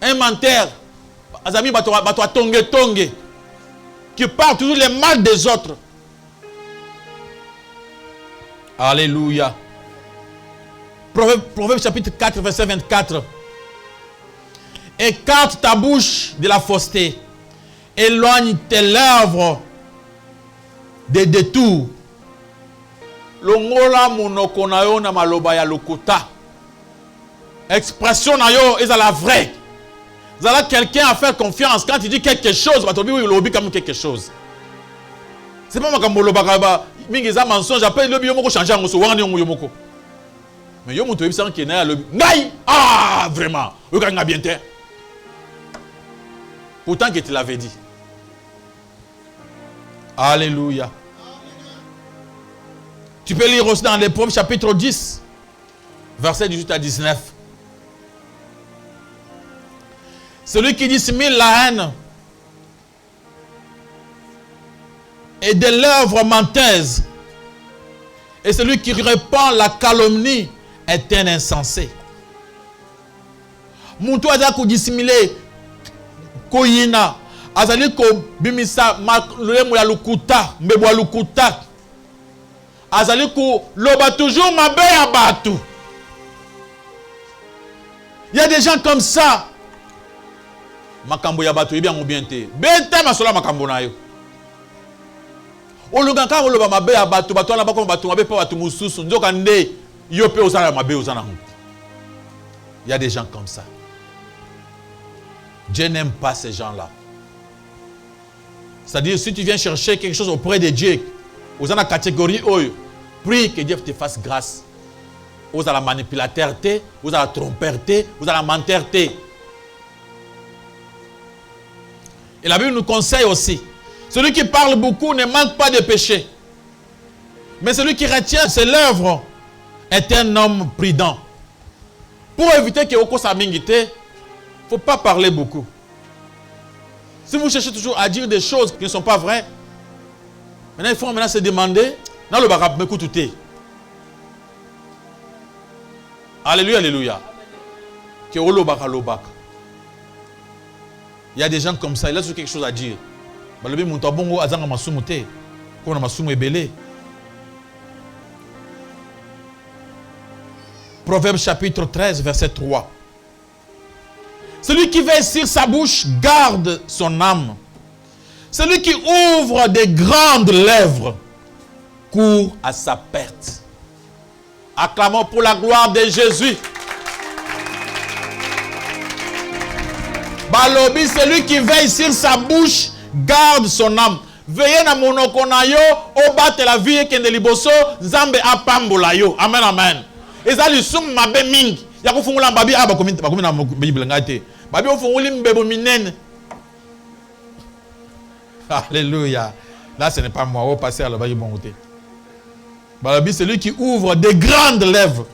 Inventaire, azami bato tonge, qui parle toujours les mal des autres. Alléluia. Proverbe chapitre 4, verset 24. Écarte ta bouche de la fausseté. Éloigne tes lèvres des détours. Longola monoko na yo na maloba ya lokuta. Expression na yo est la vraie. Vous avez quelqu'un à faire confiance. Quand il dit quelque chose, il dit comme quelque chose. C'est pas moi qui me dis mensonge. J'appelle le biomoko changer en soi. Mais yo monto ebisa qui na le ngai. Ah vraiment. Yo ka bien te. Pourtant que tu l'avais dit. Alléluia. Tu peux lire aussi dans les Proverbes chapitre 10, versets 18 à 19. Celui qui dissimule la haine et des lèvres menteuses, et celui qui répand la calomnie est un insensé. Muntu aza ko dissimuler koyina azali ko bimisa malemo ya lukuta mbebo lukuta azali ko loba toujours mabe ya batu. Il y a des gens comme ça. Makambo ya batu yebi bien te. Beta masola makambo na yo. Oluga ka oloba mabe ya batu batu ala bako batu mabe pa batu mususu nzoka nde yo pe osala mabe osana hu. Il y a des gens comme ça. Dieu n'aime pas ces gens-là. C'est-à-dire, si tu viens chercher quelque chose auprès de Dieu, aux la catégorie oyo, prie que Dieu te fasse grâce. Aux la manipulateur-té, aux la trompeur-té, aux la menteur-té. Et la Bible nous conseille aussi, celui qui parle beaucoup ne manque pas de péché. Mais celui qui retient ses lèvres est un homme prudent. Pour éviter que Oko Samingite, il ne faut pas parler beaucoup. Si vous cherchez toujours à dire des choses qui ne sont pas vraies, maintenant il faut se demander, dans le barab, m'écoutez. Alléluia, alléluia. Il y a des gens comme ça, il a toujours quelque chose à dire. Proverbe chapitre 13, verset 3. Celui qui veille sur sa bouche garde son âme. Celui qui ouvre des grandes lèvres court à sa perte. Acclamons pour la gloire de Jésus. Balobi, celui qui veille sur sa bouche garde son âme. Veillez na monoko na yo, obate la vie kende liboso, nzambe apambola yo. Amen, amen. Ezali sum mabe mingi. Ya kufungula babi aba bakomi na Bible ngate. Babi ofunguli mbebo minene. Alléluia. Là ce n'est pas moi, au passer à la babi bon côté. Balobi, celui qui ouvre des grandes lèvres.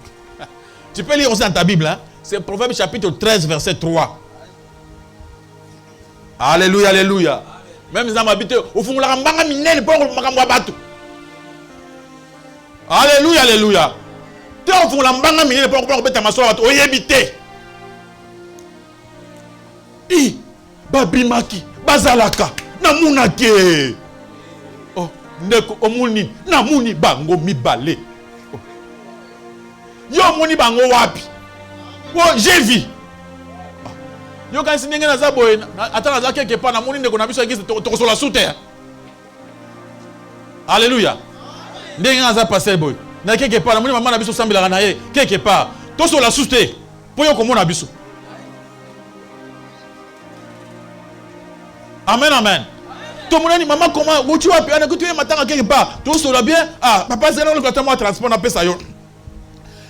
Tu peux lire aussi dans ta Bible. Hein? C'est Proverbe chapitre 13, verset 3. Alléluia, alléluia. Même si on habite au fond de la rambanga minelle pour le bateau. Alléluia, alléluia. Tu es au fond de la rambanga minelle pour le bateau. Oui, habité. I, babimaki, bazalaka, namunake. Oh, ndeko omuni, namuni bango mibale. Yo muni bango wapi? Oh, j'ai vu. Yo quand c'est n'engena za boy, attends za quelque part na muni ndeko na biso église to sur la sous-terre. Alléluia. N'engena za passer boy. Na quelque part na muni maman na biso sambela na ye, quelque part. To sur la sous-terre. Po yo komona biso. Amen, amen. Tout le monde maman, comment tu vas bien? Tu es matin quelque part. Tout ça va bien. Ah, papa, c'est là où tu as transport, on appelle ça.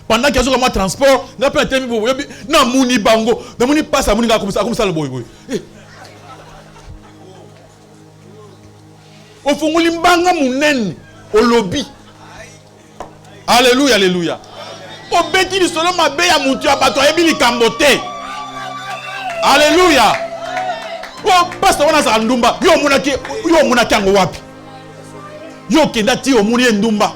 Pendant qu'il y a un transport, on appelle un terme. Non, mouni bango. Non, mouni passe à mouni comme ça le boy. Au fond, mouni banga mounen au lobby. Alléluia, alléluia. Au bêtis du soleil, ma belle à moutu à bateau, et bien camboté. Alléluia. Oh, pasteur wana za ndumba yo monaki ango wapi yo kenda ti omuni ndumba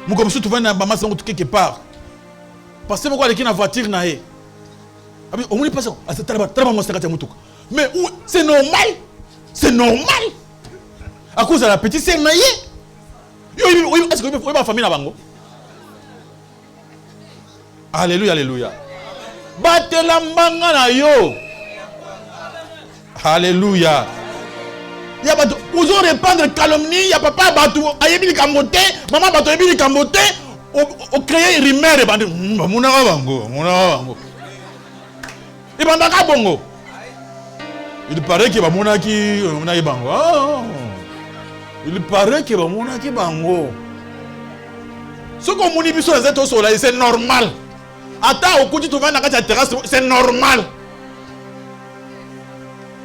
muko msu tuvana ba masa ngoto quelque part parce que moko aleki na voiture na ye abi omuni pasteur atatala mo sakata mutuka mais c'est normal à cause de la petite sœur na ye yo est-ce que yo ba famille na bango. Alléluia, alléluia. Batela mbanga na yo. Alléluia. Ya bato, vous allez répandre calomnie, ya papa bato, ayebili kambote, maman bato ayebili kambote, o créer rumeur et bande, mona bango. Et bandaka bongo. Il paraît que mona ki bango. Il paraît que mona ki bango. Ce qu'on moni biso les êtres soleil, c'est normal. Attends, au côté tu vas dans la terrasse, c'est normal.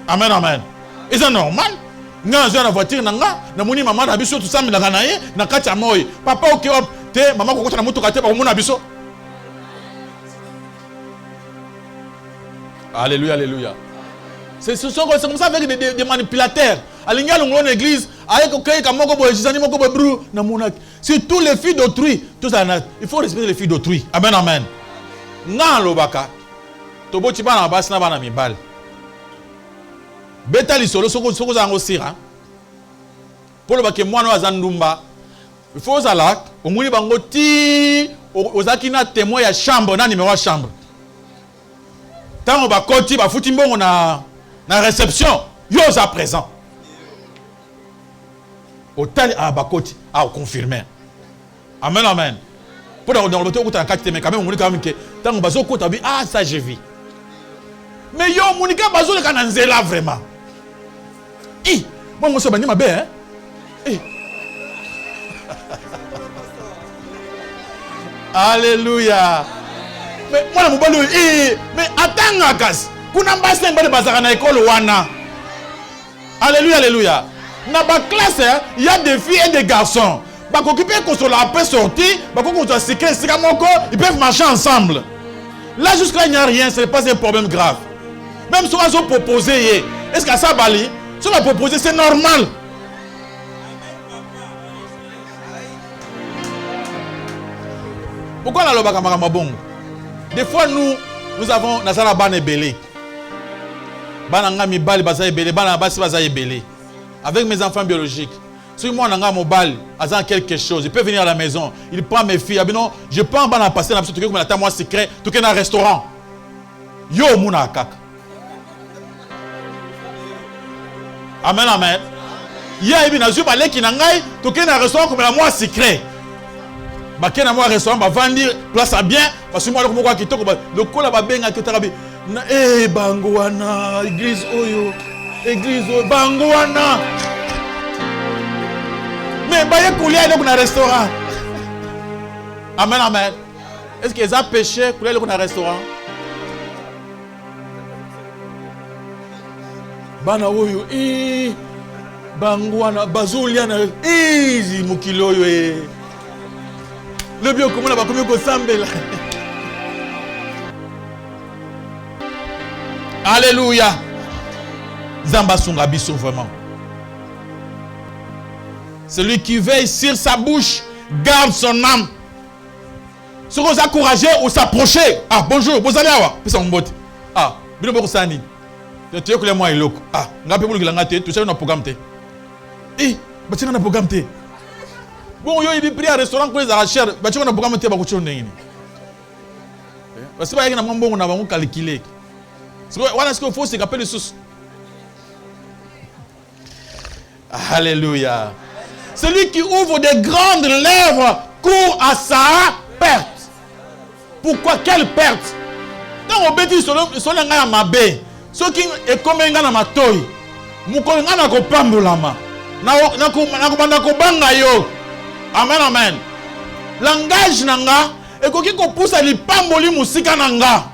Amen, amen. Et c'est normal. Nga dans la voiture nanga, na moni maman na biso tout ça mi na kanaye, na kati amoy. Papa oké te maman ko kota na mutu kate ba mona biso. Alléluia, alléluia. C'est comme ça avec des manipulateurs. Alinga l'onglo l'église, avec OK comme moko boy, jisani moko boy brou na mona. C'est tous les filles d'autrui, tout ça il faut respecter les filles d'autrui. Amen, amen. Nga lobaka tobo ti bana basi na bana mibale beta lisolo soko za ngo sira polo ba ke mwana wa ndumba il faut zala omuni bango ti ozaki na témoin ya chambre na numéro ya chambre tango ba koti ba futi mbongo na réception yo za présent otali ba koti confirmer. Amen, amen. Pour dans le bateau, mais quand même, que tant que bazo côté ah ça j'ai vu. Mais yo monika bazo le kananzela vraiment. Moi se bani ma bé hein. Alléluia. Mais moi mon balo mais attends akas. Kuna mbasa mbale bazaka na école wana. Alléluia, alléluia. Dans ma classe, il y a des filles et des garçons. Bah, qu'on peut après sortir, bah, qu'on soit secret, ils peuvent marcher ensemble. Là, jusqu'à là, il n'y a rien, ce n'est pas un problème grave. Même si on a proposé, est-ce qu'à ça, Bali, si on a proposé, c'est normal. Pourquoi on a le bagamara bon? Des fois, nous avons Nazara Bane Belé. Banangami Bali Bazaye Belé, Banabasi Bazaye Belé. Avec mes enfants biologiques. Si moi, on a mobile, à quelque chose, il peut venir à la maison, il prend mes filles. Non, je prends pas passer dans le comme la moi secret, tout est dans un restaurant. Yo, mouna kak. Amen, amen. Ya, il y a un jour, qui n'a pas tout est dans un restaurant comme la moi secret. Bah, qui est dans un restaurant, va vendre place à bien, parce que moi, le quoi qui toque, le col à benga qui tarabi. Eh, Bangoana, église Oyo, église Oyo, Bangoana. Mais il y a un restaurant. Amen, amen. Est-ce qu'ils ont péché pour aller dans un restaurant? Bana oyo Bangwana, Bazouliana, easy Mukilo. Le bio comment va comme ko sambela. Alléluia. Zamba sunga biso vraiment. Celui qui veille sur sa bouche garde son âme. Si vous encouragez ou s'approcher. Ah, bonjour, vous allez avoir. Puis ça me botte. Ah, bino boko sani. Tu es que les mois est loco. Ah, ngape bulu kilangate, tu sais on a programme te. Eh, bachi on a programme te. Bon, yo il pris à restaurant pour les arrachers, bachi on a programme te ba kucho ndengini. Parce que ba yena mambo on a ba calculer. C'est voilà ce qu'il faut, c'est qu'appelle les sous. Alléluia. Celui qui ouvre des grandes lèvres court à sa perte. Pourquoi? Quelle perte? Dans le bêtis, sur le gars ma baie, ceux qui est comme un gars dans ma toy, mukol nga na ko pambulama, na ko banga yo. Amen, amen. Langage nanga, et ko ki ko poussa li pamboli musika nanga.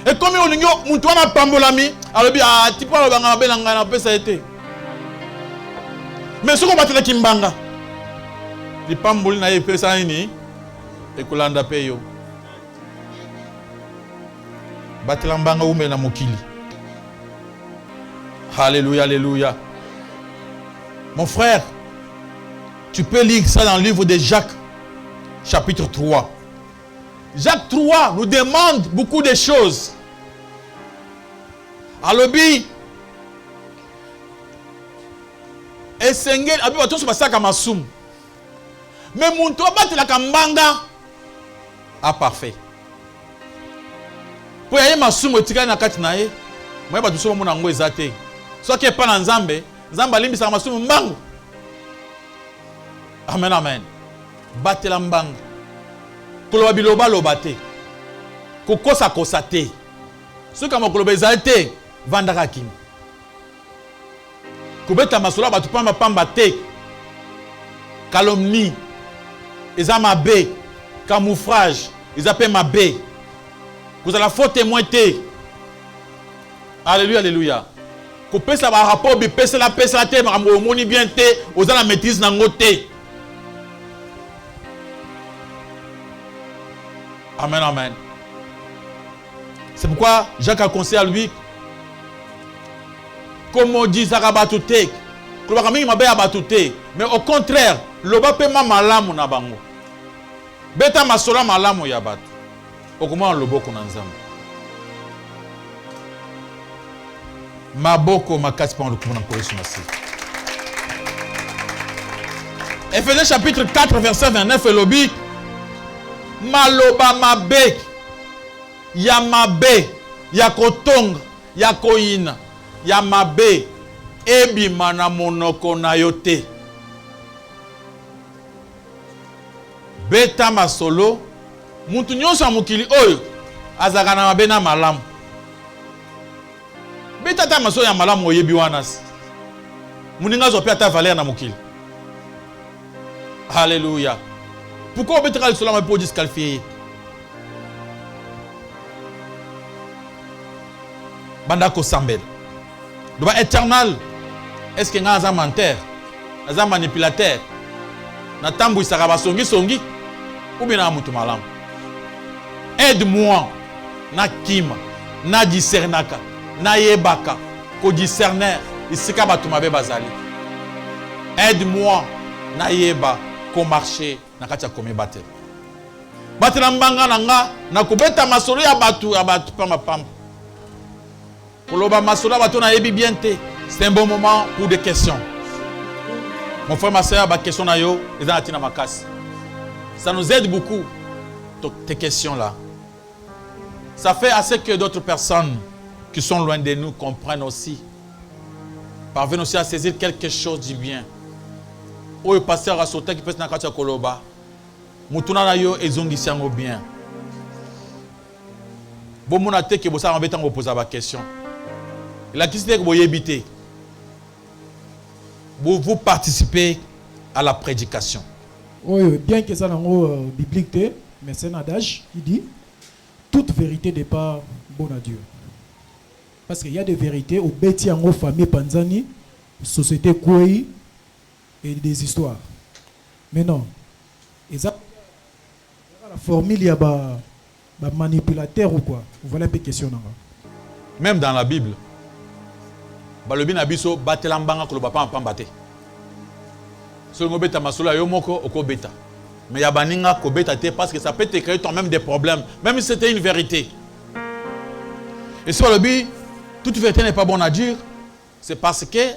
Et comme on y a mutu na pambolami, alors bien tu peux banga be nanga na pesa été. Mais ce qu'on va te kimbanga, li pamboli na ye pesa ni. Ekolanda peyo batilambanga ume na mokili. Alléluia, alléluia. Mon frère, tu peux lire ça dans le livre de Jacques chapitre 3. Jacques 3 nous demande beaucoup de choses. Alobi esengel abi batoso basaka masumu. Mais mon toit battre la kambanga a parfait. Pour y aller ma sumo tika na kati na ye, moi ba tuso mona ngo ezate. So ke pa na Nzambe, Nzamba limbisa ma sumo mbango. Amen, amen. Batela mbango. Koloba biloba lobate. Kokosa kosate. So kama koloba ezate, vandaka kimi. Kubeta masola batu pamba pamba te. Calomnie. Ils ont ma baie, camouflage, ils appellent ma baie. Vous allez faux témoin. Alléluia, alléluia. Vous pouvez savoir rapport, vous pouvez la paix, la terre, vous avez bien té, vous avez la maîtrise dans votre thé. Amen, amen. C'est pourquoi Jacques a conseillé à lui, comme on dit, ça va battre té. Mais au contraire, le bapé ma malamu na bango. Beta masola malamu ya batu. Okuma loboko na Nzambe. Maboko makasi pa lokuma na koyesu masi. Ephésiens chapitre 4 verset 29 elobi maloba mabe ya mabe ya kotonga ya koyina ya mabe ebima na monoko na yo te. Beta masolo muntu nyonso mukili oyo azaka na mabe na malamu. Beta ta masolo ya malamu oyebi wanas. Muninga zo pia ta valeur na mukili. Alléluia. Pourquoi beta le solama pour disqualifier? Banda ko sambel. Doit éternel. Est-ce que nga za menteur? Za manipulateur? Na tambu isaka basongi songi? Ou bien na mutu malam? Aide-moi na kima, na discernaka, na yebaka, ko discerner isika batu mabe bazali. Aide-moi na yeba ko marcher na katia komi bate. Bate na mbanga nanga na kubeta masolo ya batu pamba pamba. Koloba masolo batu na yebi bien te. C'est un bon moment pour des questions. Mon frère, ma soeur, ma question na yo, ça nous aide beaucoup, tes questions-là. Ça fait assez que d'autres personnes qui sont loin de nous comprennent aussi, parviennent aussi à saisir quelque chose du bien. Ou le pasteur a sauté qui peut se faire koloba. Mutuna na yo ezongisi yango bien. Bon mon atte que bossa embêtant vous poser la question. La question est que vous évitez. Vous participez à la prédication.
Oui, bien que ça soit biblique, mais c'est un adage, il dit toute vérité n'est pas bonne à Dieu. Parce qu'il y a des vérités au bêtis en famille Panzani, société Kouei et des histoires. Mais non. Et ça, la formule, il y a un manipulateur ou quoi. Voilà un peu question.
Même dans la Bible, balobi na biso batelambanga ko papa en bate. So ngo beta masolo yo moko oko beta. Mais ya baninga ko beta te parce que ça peut te créer toi-même des problèmes, même si c'était une vérité. Et si balobi toute vérité n'est pas bonne à dire, c'est parce que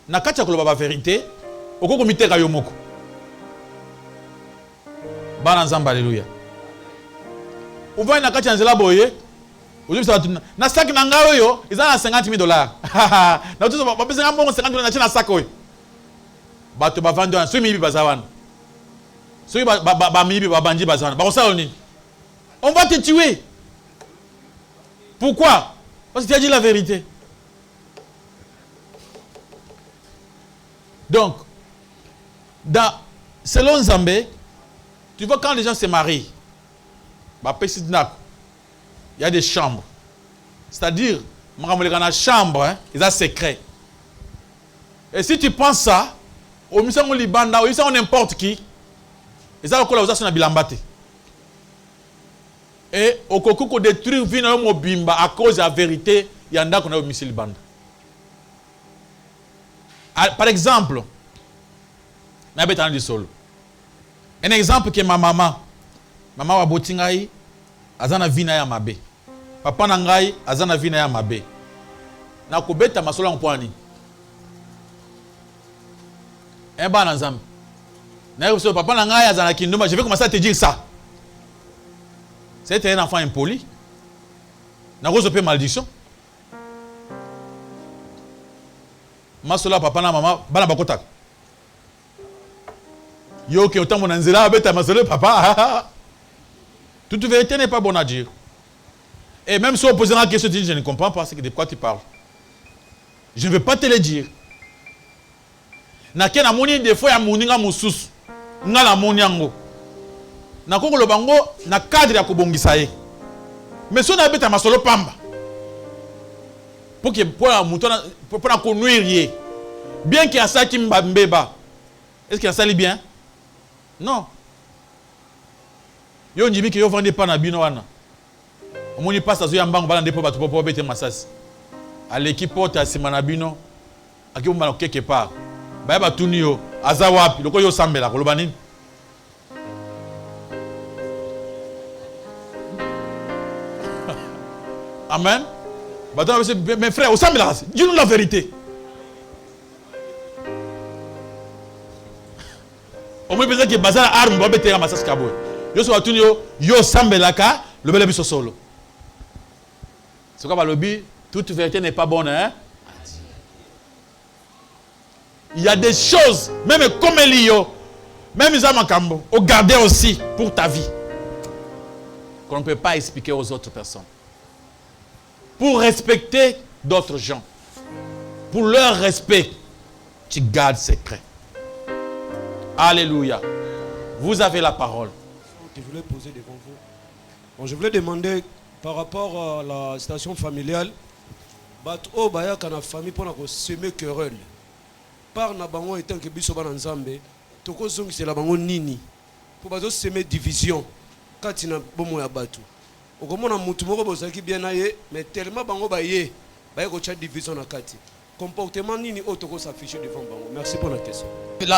na katia ko ba vérité oko komite ka yo moko. Bana nzamba alléluia. Uva na katia nzela boye. Na sac na ngao yo, ils ont $50,000. Na tout ça, ba pesa ngamo $50 na china sac oyo. Ba to ba vendre un semi bazawan. Soi ba mibi ba bandi bazawan. Ba ça on va te tuer. Pourquoi? Parce que tu as dit la vérité. Donc selon Zambé, tu vois quand les gens se marient, ba pesi nako. Il y a des chambres. C'est-à-dire, dans la chambre, ils ont secret. Et si tu penses ça, au Missan Libanda, au Missan n'importe qui, ils ont encore la bilambate. Et au Koko détruire Vino Mobimba à cause de la vérité, il y en a qu'on a au Missan Libanda. Par exemple, un exemple que ma maman wa botingai, azana vina ya mabe. Papa na ngai azana vina ya mabe. Na kobeta masolo nkwani. Eba na nzambe. Na yo papa na ngai azana kinduma, je vais commencer à te dire ça. C'est un enfant impoli. Na rose pe malédiction. Masolo papa na maman bana bakota. Yo ke autant mon nzela beta masolo papa. Toute vérité n'est pas bonne à dire. Et même si on pose la question, je ne comprends pas de quoi tu parles. Je ne vais pas te le dire. Na kena moni des fois ya moninga mususu. Nga la moniango. Na kongo lo bango na cadre ya kobongisa ye. Mais si on a beta masolo pamba. Pour na konnuire. Bien qu'il y a ça qui mbeba. Est-ce qu'il y a ça bien? Non. Yo njibi ke yo vende pa na bino wana. Omoni pasta zo ya mbango bala ndepo batu popo bete masasi. À l'équipe porte à sima na bino. Aki umba quelque part. Ba ba tuni yo aza wapi loko yo sambela koloba nini? Amen. Mes frères, au sambela, dis-nous la vérité. Au moins peut-être que bazar arme ba bete masasi kabo. Yo so atuni yo sambelaka le bel biso solo. C'est quoi le but? Toute vérité n'est pas bonne, hein? Il y a des choses, même comme Elio, même Zamakambo, au garder aussi pour ta vie, qu'on ne peut pas expliquer aux autres personnes. Pour respecter d'autres gens, pour leur respect, tu gardes secret. Alléluia. Vous avez la parole.
Je voulais poser devant vous. Bon, je voulais demander par rapport à la situation familiale, bato baya kana famille pour na semer querelle. Par na bango étant que biso bana nzambe, toko zongi c'est la bango nini. Pour bazo semer division. Kati na bomo ya bato. Okomona mutu moko bozaki bien na ye, mais tellement bango baye, baye ko cha division na kati. Comportement nini otoko s'afficher devant bango. Merci pour la question.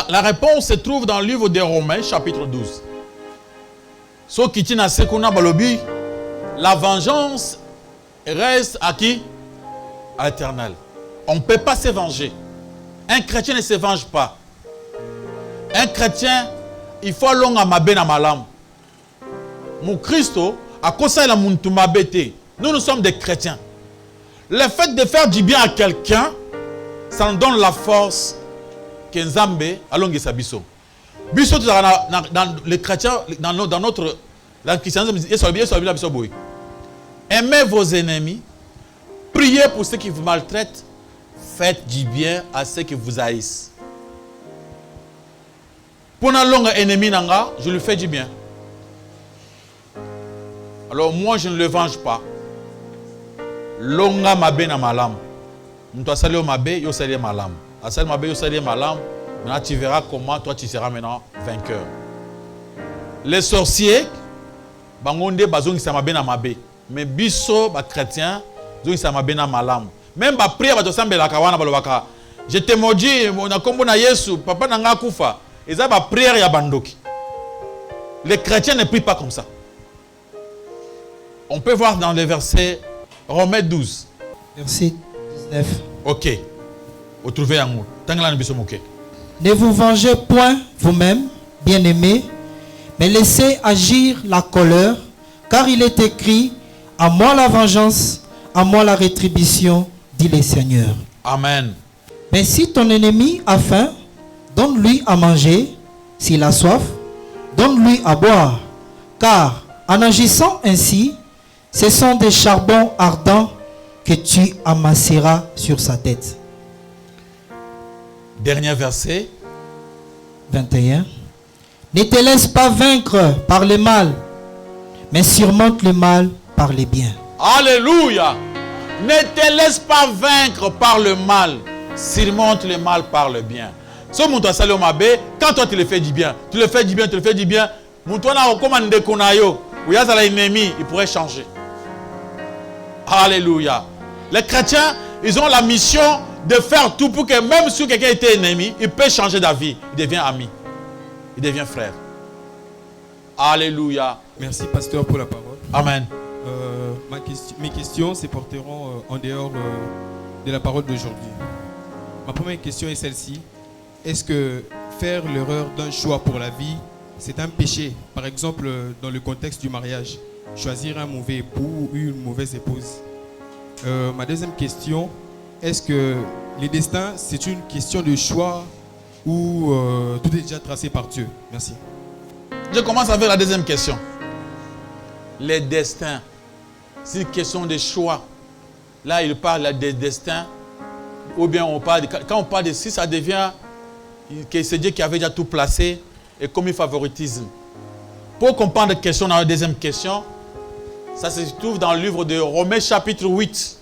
La réponse se trouve dans le livre des Romains, chapitre 12. So kitina sekuna balobi, la vengeance reste à qui? À l'Éternel. On ne peut pas se venger. Un chrétien ne se venge pas. Un chrétien, il faut longa mabena malam. Mon Christo a conseillé la muntu mabete. Nous sommes des chrétiens. Le fait de faire du bien à quelqu'un, ça nous donne la force que Nzambe alongi sabiso. Biso dans les chrétiens, dans notre la christianisme, aimez vos ennemis, priez pour ceux qui vous maltraitent, faites du bien à ceux qui vous haïssent. Pour un long ennemi, je lui fais du bien. Alors moi, je ne le venge pas. Longa mabena malam. Moto asali mabe, yo sali malam. Asali mabe, yo sali malam. Maintenant tu verras comment toi tu seras maintenant vainqueur. Les sorciers, bangonde bazongi sa mabe na mabe. Mais biso ba chrétien, zongi sa mabe na malam. Même ba prière ba tosambela kawana balobaka. Je te maudis, na kombo na Yesu, papa na nga kufa. Eza ba prière ya bandoki. Les chrétiens ne prient pas comme ça. On peut voir dans les versets Romains 12.
Verset 19.
Ok. Vous trouvez un mot.
Ne vous vengez point vous-même, bien-aimés, mais laissez agir la colère, car il est écrit, à moi la vengeance, à moi la rétribution, dit le Seigneur.
Amen.
Mais si ton ennemi a faim, donne-lui à manger. S'il a soif, donne-lui à boire. Car en agissant ainsi, ce sont des charbons ardents que tu amasseras sur sa tête.
Dernier verset.
21. Ne te laisse pas vaincre par le mal, mais surmonte le mal par le bien.
Alléluia. Ne te laisse pas vaincre par le mal. Surmonte le mal par le bien. Ce monto asali mabe, quand toi tu le fais du bien, tu le fais du bien, tu le fais du bien, monto na recommande konayo, ou ya sala ennemi, il pourrait changer. Alléluia. Les chrétiens, ils ont la mission de faire tout pour que même si quelqu'un était ennemi, il peut changer d'avis, il devient ami, il devient frère. Alléluia.
Merci pasteur pour la parole.
Amen.
Mes questions se porteront en dehors de la parole d'aujourd'hui. Ma première question est celle-ci. Est-ce que faire l'erreur d'un choix pour la vie, c'est un péché? Par exemple, dans le contexte du mariage, choisir un mauvais époux ou une mauvaise épouse. Ma deuxième question, est-ce que le destin, c'est une question de choix ou tout est déjà tracé par Dieu? Merci.
Je commence avec la deuxième question. Les destins, c'est une question de choix. Là, il parle des destins. Ou bien on parle, quand on parle de si ça devient que c'est Dieu qui avait déjà tout placé et comme un favoritisme. Pour comprendre la question dans la deuxième question, ça se trouve dans le livre de Romains chapitre 8.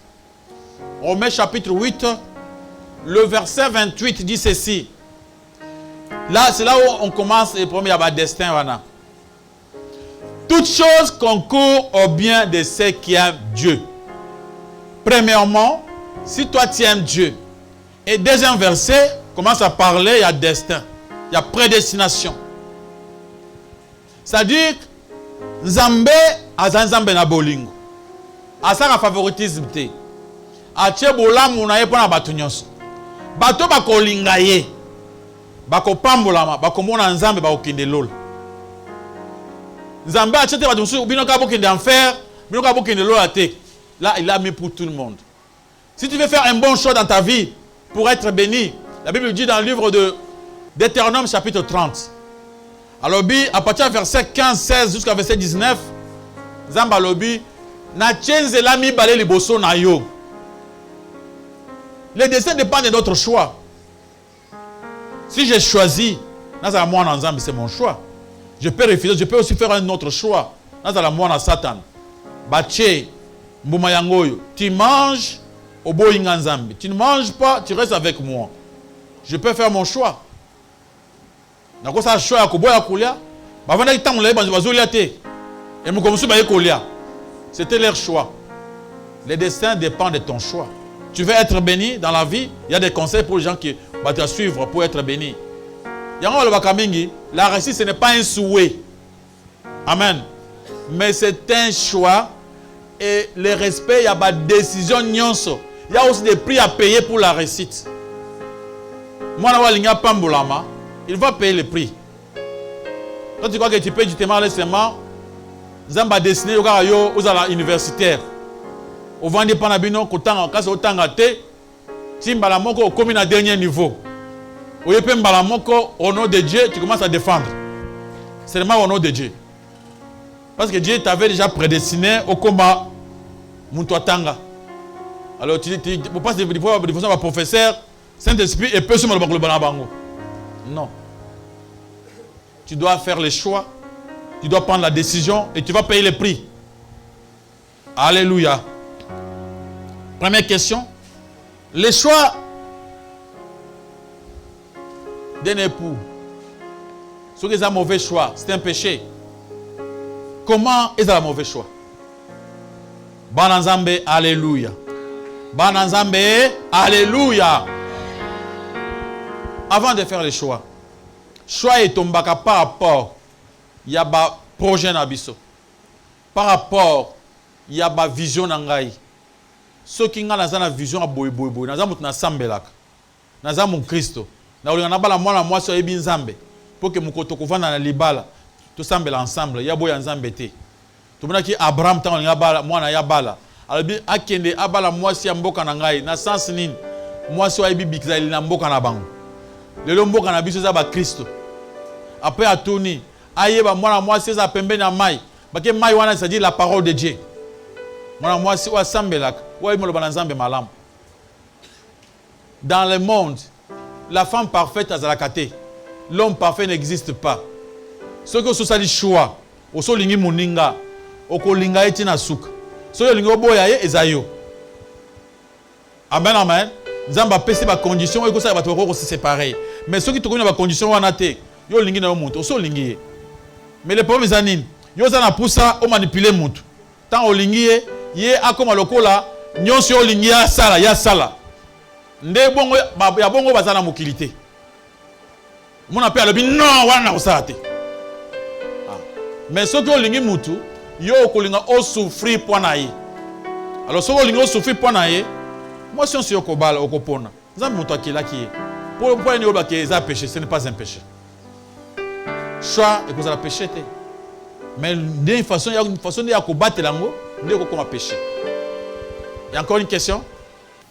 Romains chapitre 8, le verset 28 dit ceci. Là, c'est là où on commence le premier destin. Voilà. Toutes choses concourent au bien de ceux qui aiment Dieu. Premièrement, si toi tu aimes Dieu. Et deuxième verset commence à parler, il y a destin, il y a prédestination. C'est-à-dire, Nzambe aza Nzambe na bolingo. Asaka favoritisme te. Ache bolamu na ye pona batu nyonso. Bato bakolinga ye. Bakopambolama, bakomona Nzambe bakokende lola. Nzambe ache te batu musu bino ka bokende enfer, bino ka bokende lola te. Là, il a mis pour tout le monde. Si tu veux faire un bon choix dans ta vie pour être béni, la Bible dit dans le livre d'Éternome chapitre 30. Alors, à partir du verset 15, 16 jusqu'à verset 19, Zamba lobi, na tchenze la mi balé liboso na yo. Le destin dépend de notre choix. Si j'ai choisi, na moi na Nzambe, c'est mon choix. Je peux refuser, je peux aussi faire un autre choix. Na moi na Satan. Bache, mbuma yangoyo, tu manges au boinga Nzambe. Tu ne manges pas, tu restes avec moi. Je peux faire mon choix. Nako sa choix ya koboya kolia, ba vanda kitango la bazolia te. Et mo komusu ba kolia. C'était leur choix. Le destin dépend de ton choix. Tu veux être béni dans la vie, il y a des conseils pour les gens qui vont te suivre pour être béni. Yango le bakamingi, la réussite ce n'est pas un souhait. Amen. Mais c'est un choix et le respect, il y a des décisions nyonso. Il y a aussi des prix à payer pour la réussite. Moi, il va payer le prix. Quand tu crois que tu payes du témoin récemment, Zamba dessiné aux universitaires. Au vent des panabino, quand c'est autant gâté, Timbalamoko comme à dernier niveau. Au Yepembalamoko, au nom de Dieu, tu commences à défendre. C'est seulement au nom de Dieu. Parce que Dieu t'avait déjà prédestiné au combat. Muntwatanga. Alors tu passes des fois à professeur, Saint-Esprit et peu sur le bango. Non. Tu dois faire les choix. Tu dois prendre la décision et tu vas payer le prix. Alléluia. Première question. Le choix d'un époux, ce qui est un mauvais choix, c'est un péché. Comment est-ce un mauvais choix? Bananzambe, alléluia. Bananzambe, alléluia. Avant de faire le choix est tombé par rapport, il y a un projet nabiso. Par rapport, il y a une vision nangai. Ceux qui ont une vision à boy, nous avons une sambelak. Nous avons un Christ. Nous avons un moi sur Ebin Zambe. Pour que nous puissions dans libala. Tout sambela ensemble. Il y a boy ensemble. Tout le monde qui Abraham tant moi na yabala. Alors bi akende abala moi si amboka nangai na sens nini. Moi sur Ebi bikzali na mboka na bango. Le mboka na biso za ba Christ. Après à Tony, ayeba moi si za pembe na mai. Parce que mai wana c'est dire la parole de Dieu. Moi si wa sambelak. Dans le monde, la femme parfaite a zalakate. L'homme parfait n'existe pas. Ce que ce soit le choix, au sol lingi moninga, au kolinga etina souka. Ce que lingo boya ezayo. Amen amen. Nzamba pesi ba condition et que ça va te se séparer. Mais ceux qui te connaissent ba condition wana te, yo lingi na monto, au sol lingi. Mais le problème est anine. Yo za na poussa au manipuler monto. Tant au lingi ye akoma lokola nyonso yo lingi ya sala nde bongo ya bongo bazana mokilité mon appel alobi non wana osala te mais soki olingi mutu yo okolinga osouffrir mpo na ye alors soki olingi osouffrir mpo na ye moi si yo kobala okopona nzambe moto akelaki ye mpo eni olobaki eza péché, ce n'est pas un péché. Choix ekozala péché te mais il y a une façon de combattre l'ango. Il y a encore une question?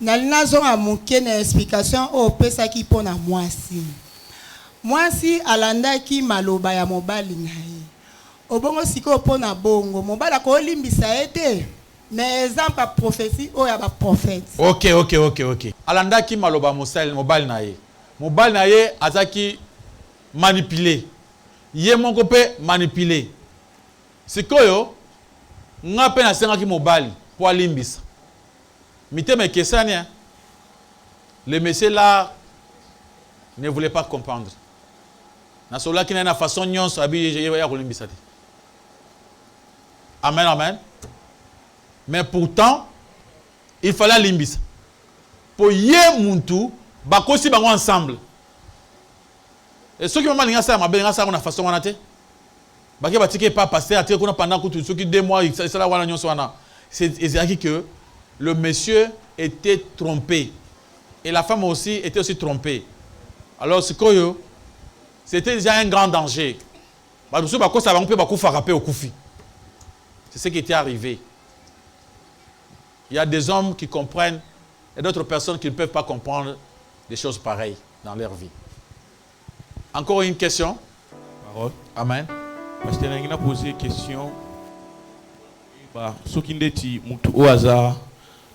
Nalinazo a manqué une explication au pesa qui pona moi si alanda ki maloba ya mobali ngai obongo siko pona bongo mobala ko limbisa ete mais exemple a prophétie o ya ba prophète.
OK. Alanda ki maloba mobali na ye azaki manipuler ye mongo pe manipuler sikoyo nga pe na senga ki mobali pour alimbisa mite me kesania le monsieur là ne voulait pas comprendre na sola ki na façon nyonso abi ya kolimbisa te. Amen. Mais pourtant il fallait limbisa pour ye muntu bakosi bango ensemble et ceux qui maman linga ça mabe linga ça na façon wana te baki batike pas passer à kuna pendant que ceux qui 2 mois ça la wana nyonso wana c'est que le monsieur était trompé et la femme aussi était aussi trompée. Alors c'était déjà un grand danger. C'est ce qui était arrivé. Il y a des hommes qui comprennent et d'autres personnes qui ne peuvent pas comprendre des choses pareilles dans leur vie. Encore une question?
Parole.
Amen.
Parce que je posé une question. Ce qui est au hasard,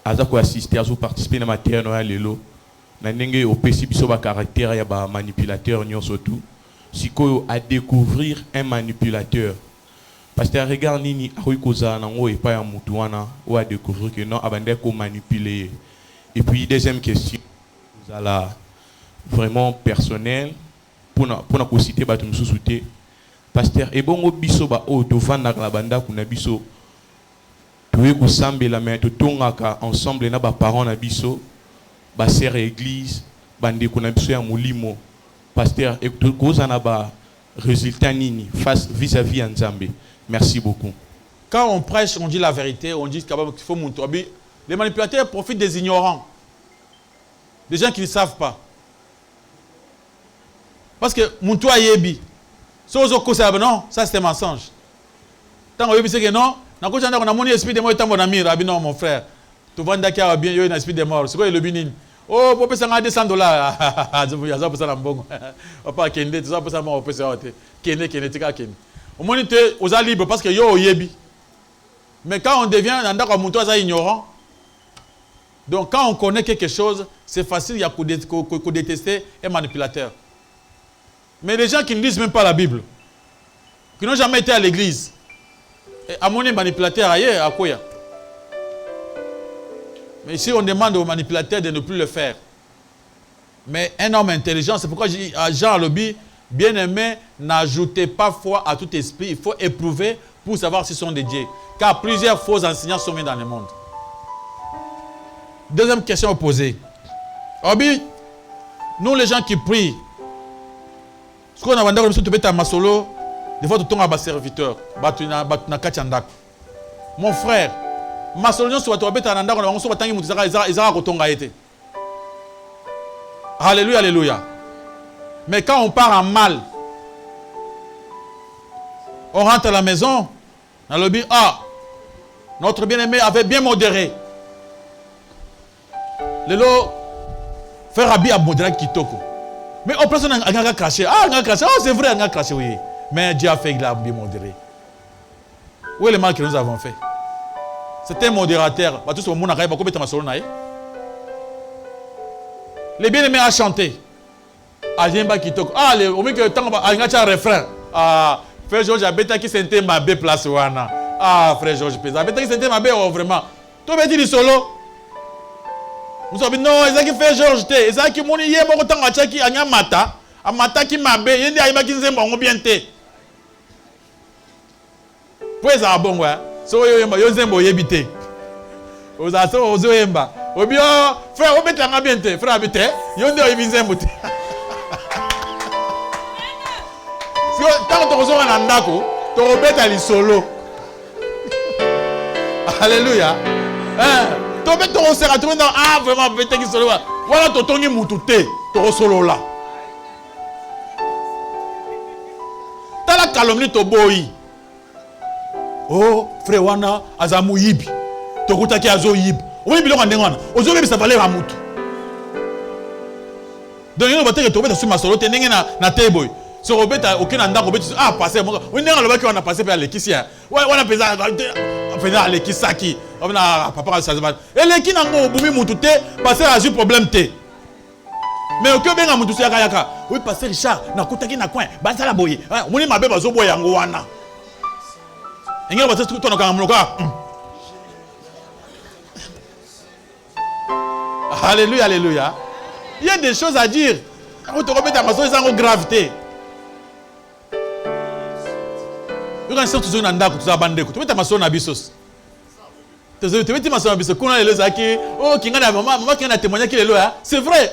assister à participer à la matière lelo na ndenge opesi biso ba caractère ya ba manipulateur nyonso tout sikoyo à découvrir un manipulateur parce que regarde nini akoikoza nango epa ya mutu wana ou à découvrir que non abande ko manipuler. Et puis deuxième question vous allez vraiment personnel pour na ko citer ba tumsusu te pasteur ebongo biso ba o to vanda la banda kuna biso tuwe kusambela mais to tongaka ensemble na ba parents na biso ba sœur église bande kuna biso ya molimo pasteur et to kozana ba résultat nini face vis-à-vis Nzambe. Merci beaucoup.
Quand on prêche, on dit la vérité, on dit qu'il faut monter. Les manipulateurs profitent des ignorants, des gens qui ne savent pas. Parce que Moutou Ayebi, non, ça c'est un mensonge. Tant qu'on dit que non, on a mon esprit de mort, non, mon frère. Tu vas bien, il y a un esprit de mort. C'est quoi le binin? Oh, pour payer $200. Il y a ça pour ça dans bon. On pas kende, tout ça pour ça on peut se rater. Kende, tika kende. Au moins tu es aux libres parce que yo yebi. Mais quand on devient un d'accord Moutou ignorant, donc quand on connaît quelque chose, c'est facile il y a qu'on détester un manipulateur. Mais les gens qui ne lisent même pas la Bible, qui n'ont jamais été à l'église, à mon manipulateur ailleurs, à quoi? Mais ici, on demande aux manipulateurs de ne plus le faire. Mais un homme intelligent, c'est pourquoi je dis à Jean Alobi, bien aimé, n'ajoutez pas foi à tout esprit. Il faut éprouver pour savoir s'ils sont des dieux. Car plusieurs faux enseignants sont mis dans le monde. Deuxième question posée. Obi, nous les gens qui prient, ce qu'on a vendu comme ça, tu peux être masolo, des fois tu tombes à serviteur, mon frère, masolo soit tu peux être en andar, on se bat tangi mutizaka, izara kotonga été. Alléluia, alléluia. Mais quand on part en mal, on rentre à la maison, dans le but, notre bien-aimé avait bien modéré. Le lot, faire habiller à modérer Kitoko. Mais on place un gars craché. C'est vrai, un gars craché, oui. Mais Dieu a fait qu'il a bien modéré. Où est le mal que nous avons fait? C'était un modérateur. Les bien-aimés a chanté. Ajemba Kitoko. Au mieux que le temps, il y a un refrain. Frère Georges, j'ai qui sentait ma belle place. Frère Georges, j'ai qui sentait ma belle, vraiment. Tu veux dire solo? Vous savez, non, ils ont fait Georges T. Ils ont qui m'ont dit, mon temps à Tchaki, à Mata, à Mata qui m'a bé, il y a qui s'est bon bien té. Pour ça, bon, ouais. So, yo zembo yebité. Vous avez ça, vous avez ça. Ou bien, frère, vous mettez la bien té. Frère, habité. Yo ndé yo zembo té. Tant que tu reçois un andako, tu remets à l'isolo. Alléluia. Tu remets ton sera trouvé dans vraiment bête qui solo. Voilà ton tongi mutute, ton solo là. T'as la calomnie to boy. Oh, frère wana azamu yibi. To kutaki azo yibi. Oui, biloko ndengwana. Ozo bebi ça valait à mutu. Donc yo baté que tu remets sur ma solo te ndenge na teboy. Si on a aucun endroit, on passé. On a passé par l'équipe. On a passé par l'équipe. On a papa et l'équipe n'a pas boumi moutouté passer à un problème té. Mais aucun bien à moutouté à Kayaka. Oui, passer Richard, n'a coûté n'a coin. Basta la boye. On est ma bébé à Zobo Yangoana. Et il y a tout le temps. Alléluia, alléluia. Il y a des choses à dire. On te remet à ma soeur sans gravité. Tu as sorti de nanda tu as bandé tu mets ma soeur na bisos tu mets ma soeur na bisos qu'on a les zaki oh qui ngana maman qui a témoigné qu'il est là c'est vrai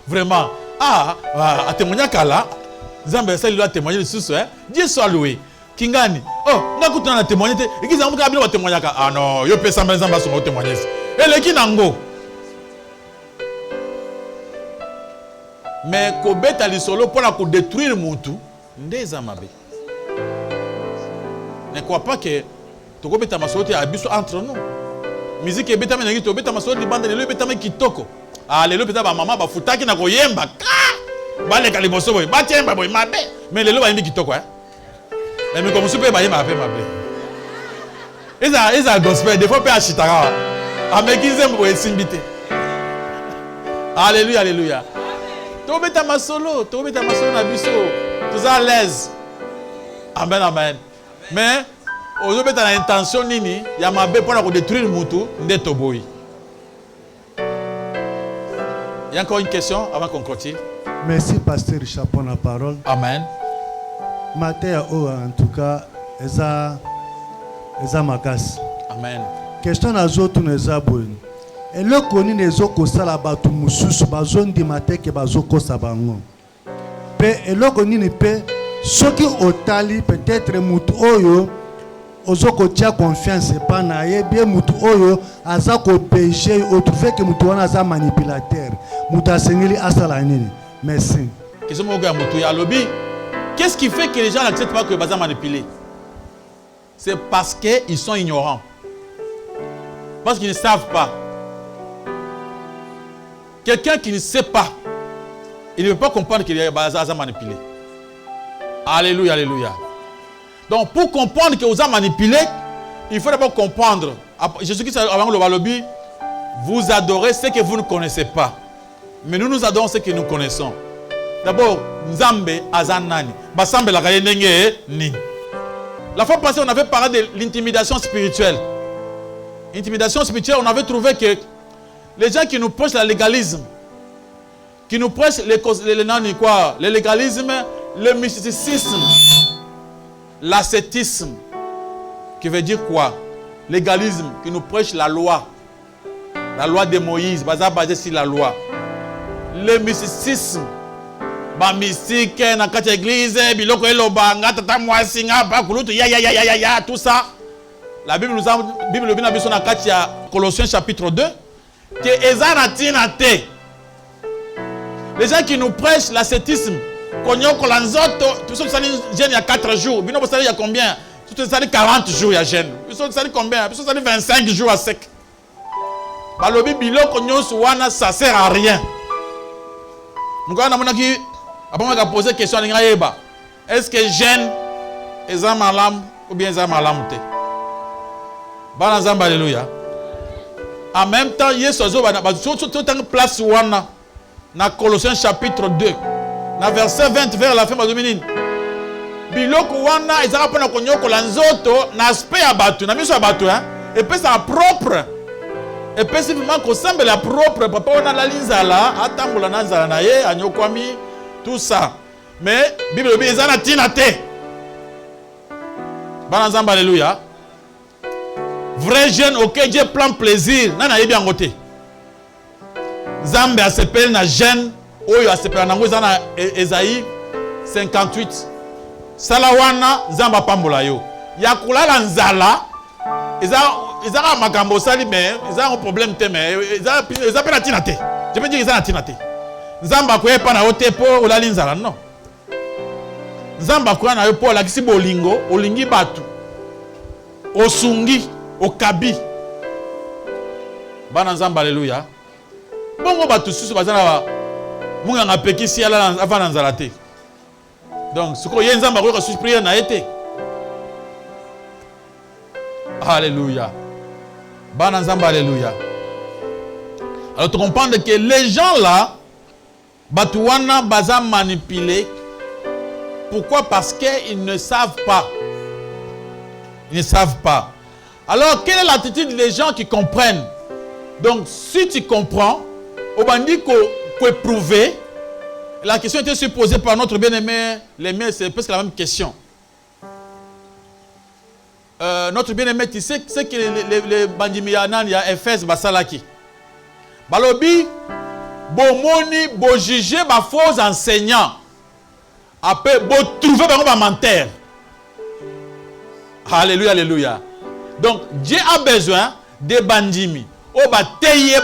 vraiment a témoigné kala Zambé ça il a témoigné le sous Dieu soit loué kingani oh na kutu na témoigné et qui zambuka bilo témoigné non yo pesa mbele Zamba son témoigné et le kinango mais ko beta li solo pour la ko détruire mutu ndeza mabe. Ne crois pas que tu peux mettre ma sortie à biso entre nous. Musique est bêta mais tu peux mettre ma sortie bande le bêta mais kitoko. Le bêta ba maman ba futaki na koyemba. Ba le kaliboso boy. Ba tiemba boy mabe. Mais le ba yembi kitoko Mais comme super ba yemba mabe. Eza gospel des fois pe achitara. Amekize mbo esimbite. Alléluia alléluia. Tu peux mettre ma solo na biso. Tu es à l'aise. Amen amen. Mais aujourd'hui tu as l'intention nini ya mabe pour détruire le mutu ndeto boy. Il y a encore une question avant qu'on continue.
Merci pasteur Richard pour la parole.
Amen.
Matin en tout cas eza makas.
Amen.
Question na zotu neza boy. Et le koni nezo ko sala batu mususu bazondi matin ke bazoko sabango. Pe eloko nini pe soki otali peut-être mutu oyo ozoko tia confiance pas na ye bien mutu oyo azako péché o trouver que mutu wana za manipulateur mutu asengeli asala nini. Merci.
Qu'est-ce qui fait que les gens n'acceptent pas que baza manipulé? C'est parce qu'ils sont ignorants. Parce qu'ils ne savent pas. Quelqu'un qui ne sait pas, il ne peut pas comprendre qu'il est baza manipulé. Alléluia, alléluia. Donc, pour comprendre que vous avez manipulé, il faut d'abord comprendre. Jésus-Christ, avant le balobi, vous adorez ce que vous ne connaissez pas. Mais nous adorons ce que nous connaissons. D'abord, Nzambe Azanani. Basambe la Gayenenge Ni. La fois passée, on avait parlé de l'intimidation spirituelle. Intimidation spirituelle, on avait trouvé que Les gens qui nous prêchent le légalisme, qui nous prêchent le légalisme, le mysticisme, l'ascétisme, qui veut dire quoi? Légalisme, qui nous prêche la loi de Moïse, basée sur la loi. Le mysticisme, mystique, dans la église, biloko elobanga, tata mwasinga, bakulutu, ya, tout ça. La Bible nous a dit dans Colossiens chapitre 2 que ezanatinate. Les gens qui nous prêchent l'ascétisme, konyoko lanzoto, tout ça il y a 4 jours. Bino il y a combien? Tout ça 40 jours il y a jeûne. Tout ça combien? Tout ça 25 jours à sec. Balobi biloko nyonso wana ça sert à rien. Nous avons posé la question est-ce que jeûne est un malam ou bien un malam? Alléluia. En même temps, il y a une place dans Colossiens chapitre 2, dans verset 20 vers la fin de Dominique. Biloko wana ezaka pona konyoko la nzoto na aspect ya batu, na miso ya batu et puis ça propre. Et puis simplement qu'on semble la propre papa on a la linzala, atambola na nzala na ye, anyokwami, tout ça. Mais Bible dit ezana tinate. Bana nzamba alléluia. Vrai jeune auquel Dieu prend plaisir, nana yebi angote. Nzambe asepeli na jeune oyo asepela nango ezana Esaïe 58. Salawana nzamba pambola yo. Ya kulala nzala ezaka makambo sali mais ezaka un problème te mais ezaka na tina te. Je veux dire ezaka na tina te. Nzamba ko epa na yo te po olali nzala non. Nzamba ko na yo po lakisi bolingo, olingi batu. Osungi, okabi. Bana nzamba alléluia. Bongo batu susu bazana munga ngapekisi ala avant nzala te. Donc, ce qu'il y a un peu de prière n'a été. Alléluia. Alléluia. Alors, tu comprends que les gens là, Batouana baza manipulés. Pourquoi? Parce qu'ils ne savent pas. Ils ne savent pas. Alors, quelle est l'attitude des gens qui comprennent? Donc, si tu comprends, au bandit qu'on éprouver. La question était supposée par notre bien-aimé, c'est presque la même question. Notre bien-aimé, tu sais que les bandimiyanan, il y a Éphèse, Basalaki. Balobi, bomoni, bo juger, ba faux enseignants. Après, bo trouver ba menteur. Alléluia, alléluia. Donc, Dieu a besoin de bandimi. Oh, ba teye,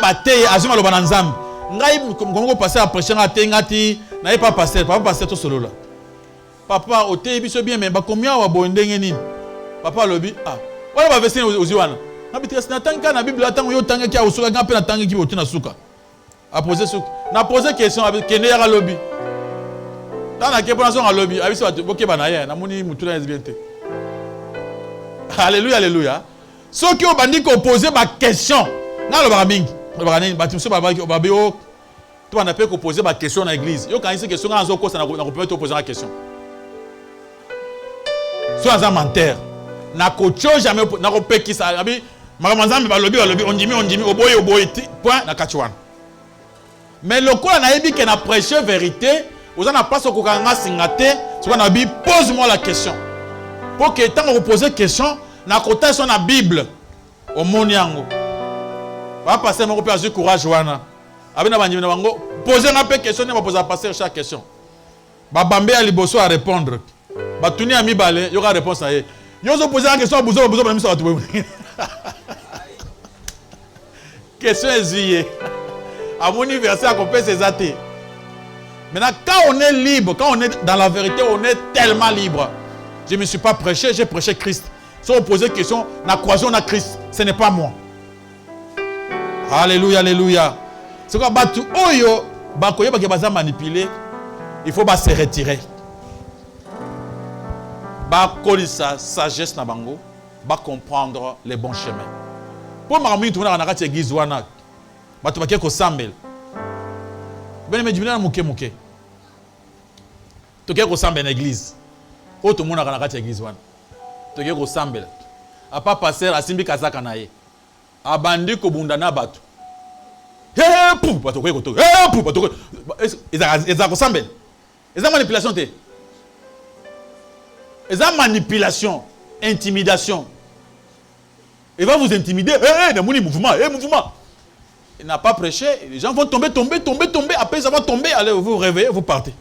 azuma lo bananzam. Ngai comment passer à prêcher à tengati n'avait pas passé tout solo là. Papa au tey biso bien mais ba combien wa bondenge nini. Papa lobi wala ba verser aux ziwana. Na bitres na tanga na Bible atango yo tanga ki a usuka ngape na tanga ki botu na suka. A poser suka. Na poser question avec kene ya lobi. Tana ke pona son à lobi, abiso boke bana ye na moni mutu na bien. Alléluia alléluia. Ceux qui ont bandi ko poser ma question. Na lo ba mingi. Tu vas poser ma question dans l'église. Quand il y a une question, on peut te poser la question. Sois un menteur. Jamais qui ça. Mais le coup, on a dit qu'on a prêché vérité. Vous en avez pas ce qu'on a signaté. Pose-moi la question. Pour que tant que vous posez la question, on a côté sur la Bible. Au monde. Va passer mon père du courage wana. Abena bandimina bango poser ma question ne va poser passer chaque question. Ba bambe ali boso à répondre. Ba tuni ami balé, il y aura réponse à elle. Yo zo poser la question à bozo même ça tout. Question est à mon université à compter ses athées. Maintenant quand on est libre, quand on est dans la vérité, on est tellement libre. Je ne me suis pas prêché, j'ai prêché Christ. Si on pose question, na croisons na Christ, ce n'est pas moi. Alléluia, alléluia. C'est quoi batu oyo bakoyo baza manipuler, il faut se retirer. Ba kolisa sagesse na bango, ba comprendre les bons chemins. Pour marami tourner na kati église wana. Batu baké ko sambel. Ben me djibina muke. Toké ko sambel na église. O to mona na kati église wana. Toké ko sambel. A pas passer asimbi kazaka na ye. Abandi ko bunda na batu. manipulation. Manipulation, intimidation. Il va vous intimider. Mouvement. Il n'a pas prêché. Les gens vont tomber. Après, ça va tomber. Allez, vous réveillez, vous partez.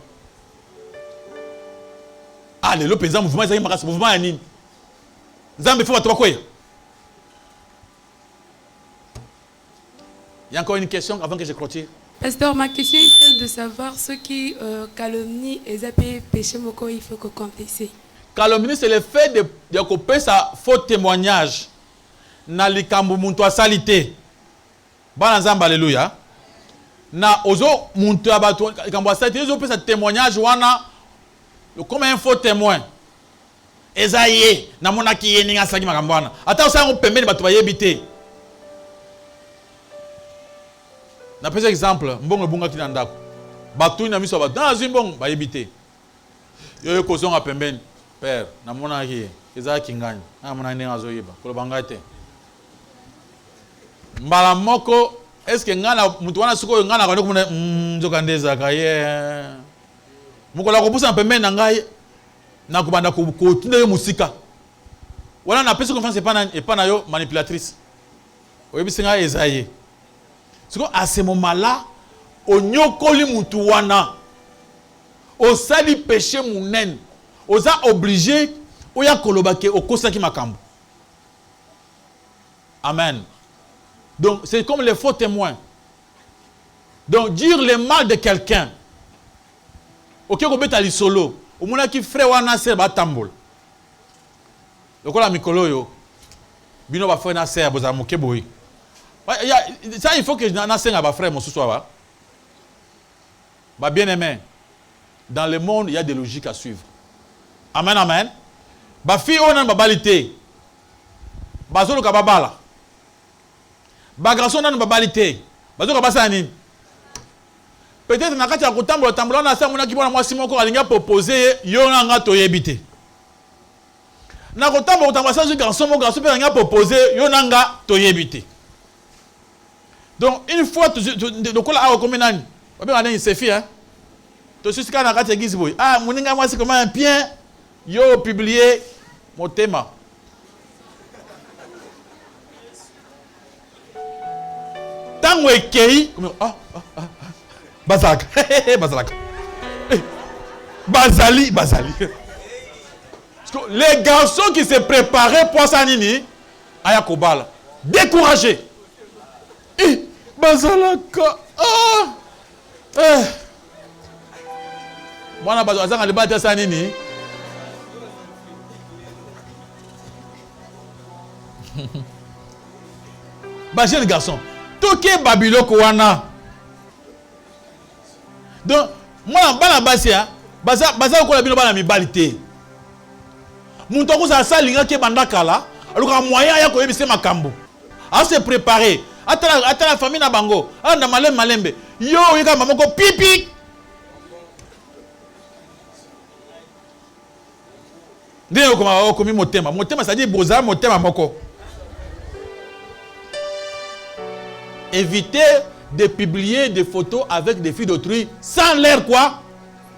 Allez, le président mouvement, il y a un mouvement à Nîmes. Il y a encore une question avant que je clôture.
Pasteur, ma question est celle de savoir ceux qui calomnient et zappent péché, il faut confesser.
Calomnie, c'est le fait de couper sa faux témoignage. Na likambu muntu asalité. Bana nzamba alléluia. Na ozo muntu abatu likambu asalité, ozo pe sa témoignage wana comme un faux témoin. Ezaye na monaki yeni ngasaki makambo wana. Ata osango pembeni batu bayebite. Na pesa exemple, mbongo bunga kina ndako. Batu na miso batu na zimbongo bayebite. Yo kozonga pembeni. Père, na monaki ezaki ngani. Na monaki ngazoyeba. Kolobanga te. Mbala moko est-ce que ngana mutu wana siko ngana kwa ndoko nzoka ndeza kaye mukola ko pusa pembeni na ngai na kubanda ko tinde musika wana na pesa confiance pas na yo manipulatrice oyebi singa ezaye siko à ce moment là onyokoli mutu wana osali péché munene oza obligé oya kolobake okosaki makambo. Amen. Donc, c'est comme les faux témoins. Donc, dire le mal de quelqu'un. Ok, on met à l'isolo. Au moment qui frère wana ser ba tambol. Donc, la mikolo yo. Bino ba frère na ser boza moke boy. Ça, il faut que na ser ba frère mon soir. Ba bien aimé. Dans le monde, il y a des logiques à suivre. Amen, amen. Ba fi ona ba balité. Ba zolo ka babala. Bagration dans babalité. Bazoka basa nini? Peut-être na kati ya kotambola tambola na sa mona ki bona mwasi moko alinga proposer yo nga to yebite. Na kotambola tambola sa garçon moko garçon pe nga proposer yo nga to yebite. Donc une fois de kola a comme nani. Ba be ngani c'est fi hein. To susika na kati ya église boy. Ah moninga mwasi comment un bien yo publier mon thème. Tango ekei bazalaka bazali les garçons qui se préparaient pour ça nini aya kobala découragé bazalaka mwana bazalaka le bata ça nini jeune garçon toke babiloko wana. Donc moi bana basia baza ko la bino bana mibalite. Muntu ko sa salinga ke bandakala aluka moyen ya ko yebise makambo. A se préparer. Ata la famille na bango. Anda malembe. Yo yeka mamoko pipi. Ndeko koma komi motema. Motema ça dit boza motema moko. Évitez de publier des photos avec des filles d'autrui sans leur quoi?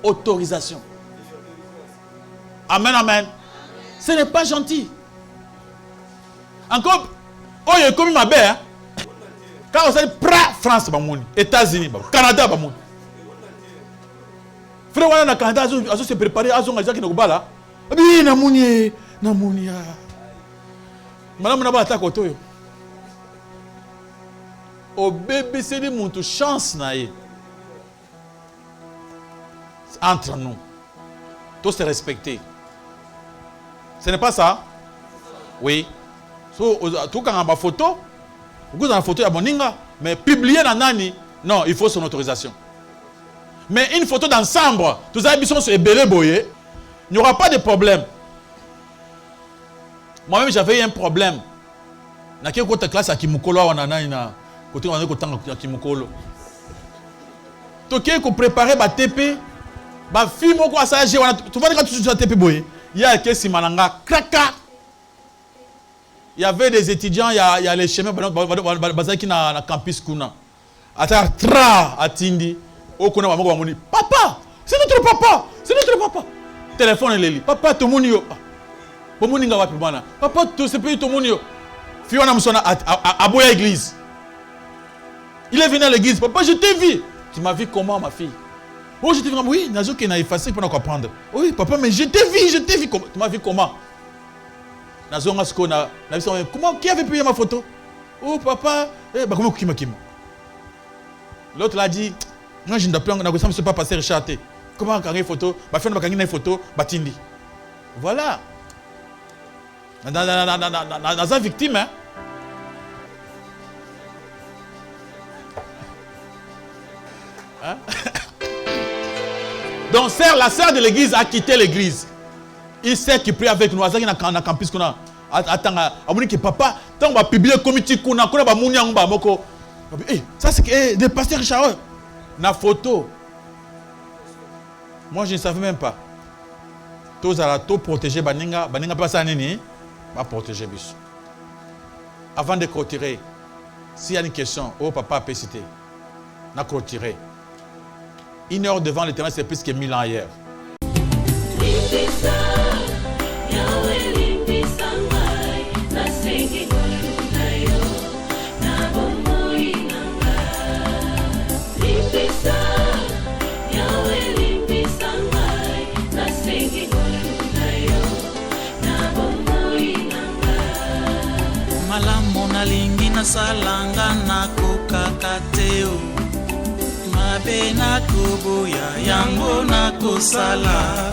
Autorisation. Amen, amen. Ce n'est pas gentil. Encore, oh, il y a comme ma belle. Quand on dit France, États-Unis, Canada, frère, on a Canada, on se préparer à son agent qui n'est pas là. Oui, Namouni. Madame n'a pas attaqué au toyo. Au bébé, c'est mon chance naïe. Entre nous, tous se respecter. Ce n'est pas ça? Oui. So, tout quand on a ma photo, vous avez la photo, il y a mon ninga, mais publier dans nani, non, il faut son autorisation. Mais une photo d'ensemble, tous les habits sont ébélés boyés, il n'y aura pas de problème. Moi-même, j'avais eu un problème. Dans quel côté classe à Kimukolo, on a na côté on a côté à Kimukolo. Toké ko préparer ba TP, ba film ko asaje wana tu vois quand tu sur TP boyé. Il y a que Simananga kraka. Il y avait des étudiants, il y a les chemins bazaki na campus kuna. ata tra atindi okona ba moko bamoni papa c'est notre papa, c'est notre papa. Téléphone leli papa to moni yo bomoni nga wapi bana papa to se paye to moni yo fiona msona à boya église. Il est venu à l'église. Papa, je t'ai vu. Tu m'as vu comment, ma fille? Oh, je t'ai vu. Oui, Nazo qui n'a effacé pour nous comprendre. Oui, papa, mais je t'ai vu, je t'ai vu. Tu m'as vu comment? Nazo, comment? Qui avait payé ma photo? Oh, papa. Eh, bah, comment Kima Kima? L'autre l'a dit, moi, je ne dois plus, je ne sais pas passer rechaté. Comment quand une photo? Bah, faire une photo, Batindi. Voilà. Dans une victime, hein? Hein? Donc la sœur de l'église a quitté l'église. Il sait qu'il prie avec nous. Il a campus qu'on a. Attends, que papa, tant on va publier comme tu connais, qu'on va mourir en bas, moko. Ça c'est des pasteurs Richard. Na photo. Moi je ne savais même pas. Tous à la tout protéger baninga pas ça nini, va protéger bis. Avant de clôturer, s'il y a une question, oh papa peut citer. Na clôturer. 1 heure devant l'Éternel, c'est plus que 1000 ans ailleurs.
Malamu nalingi nasalanga nakokakateo mabe nakoboya yango nakosala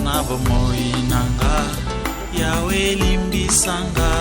na bomoi nanga yawe limbisanga.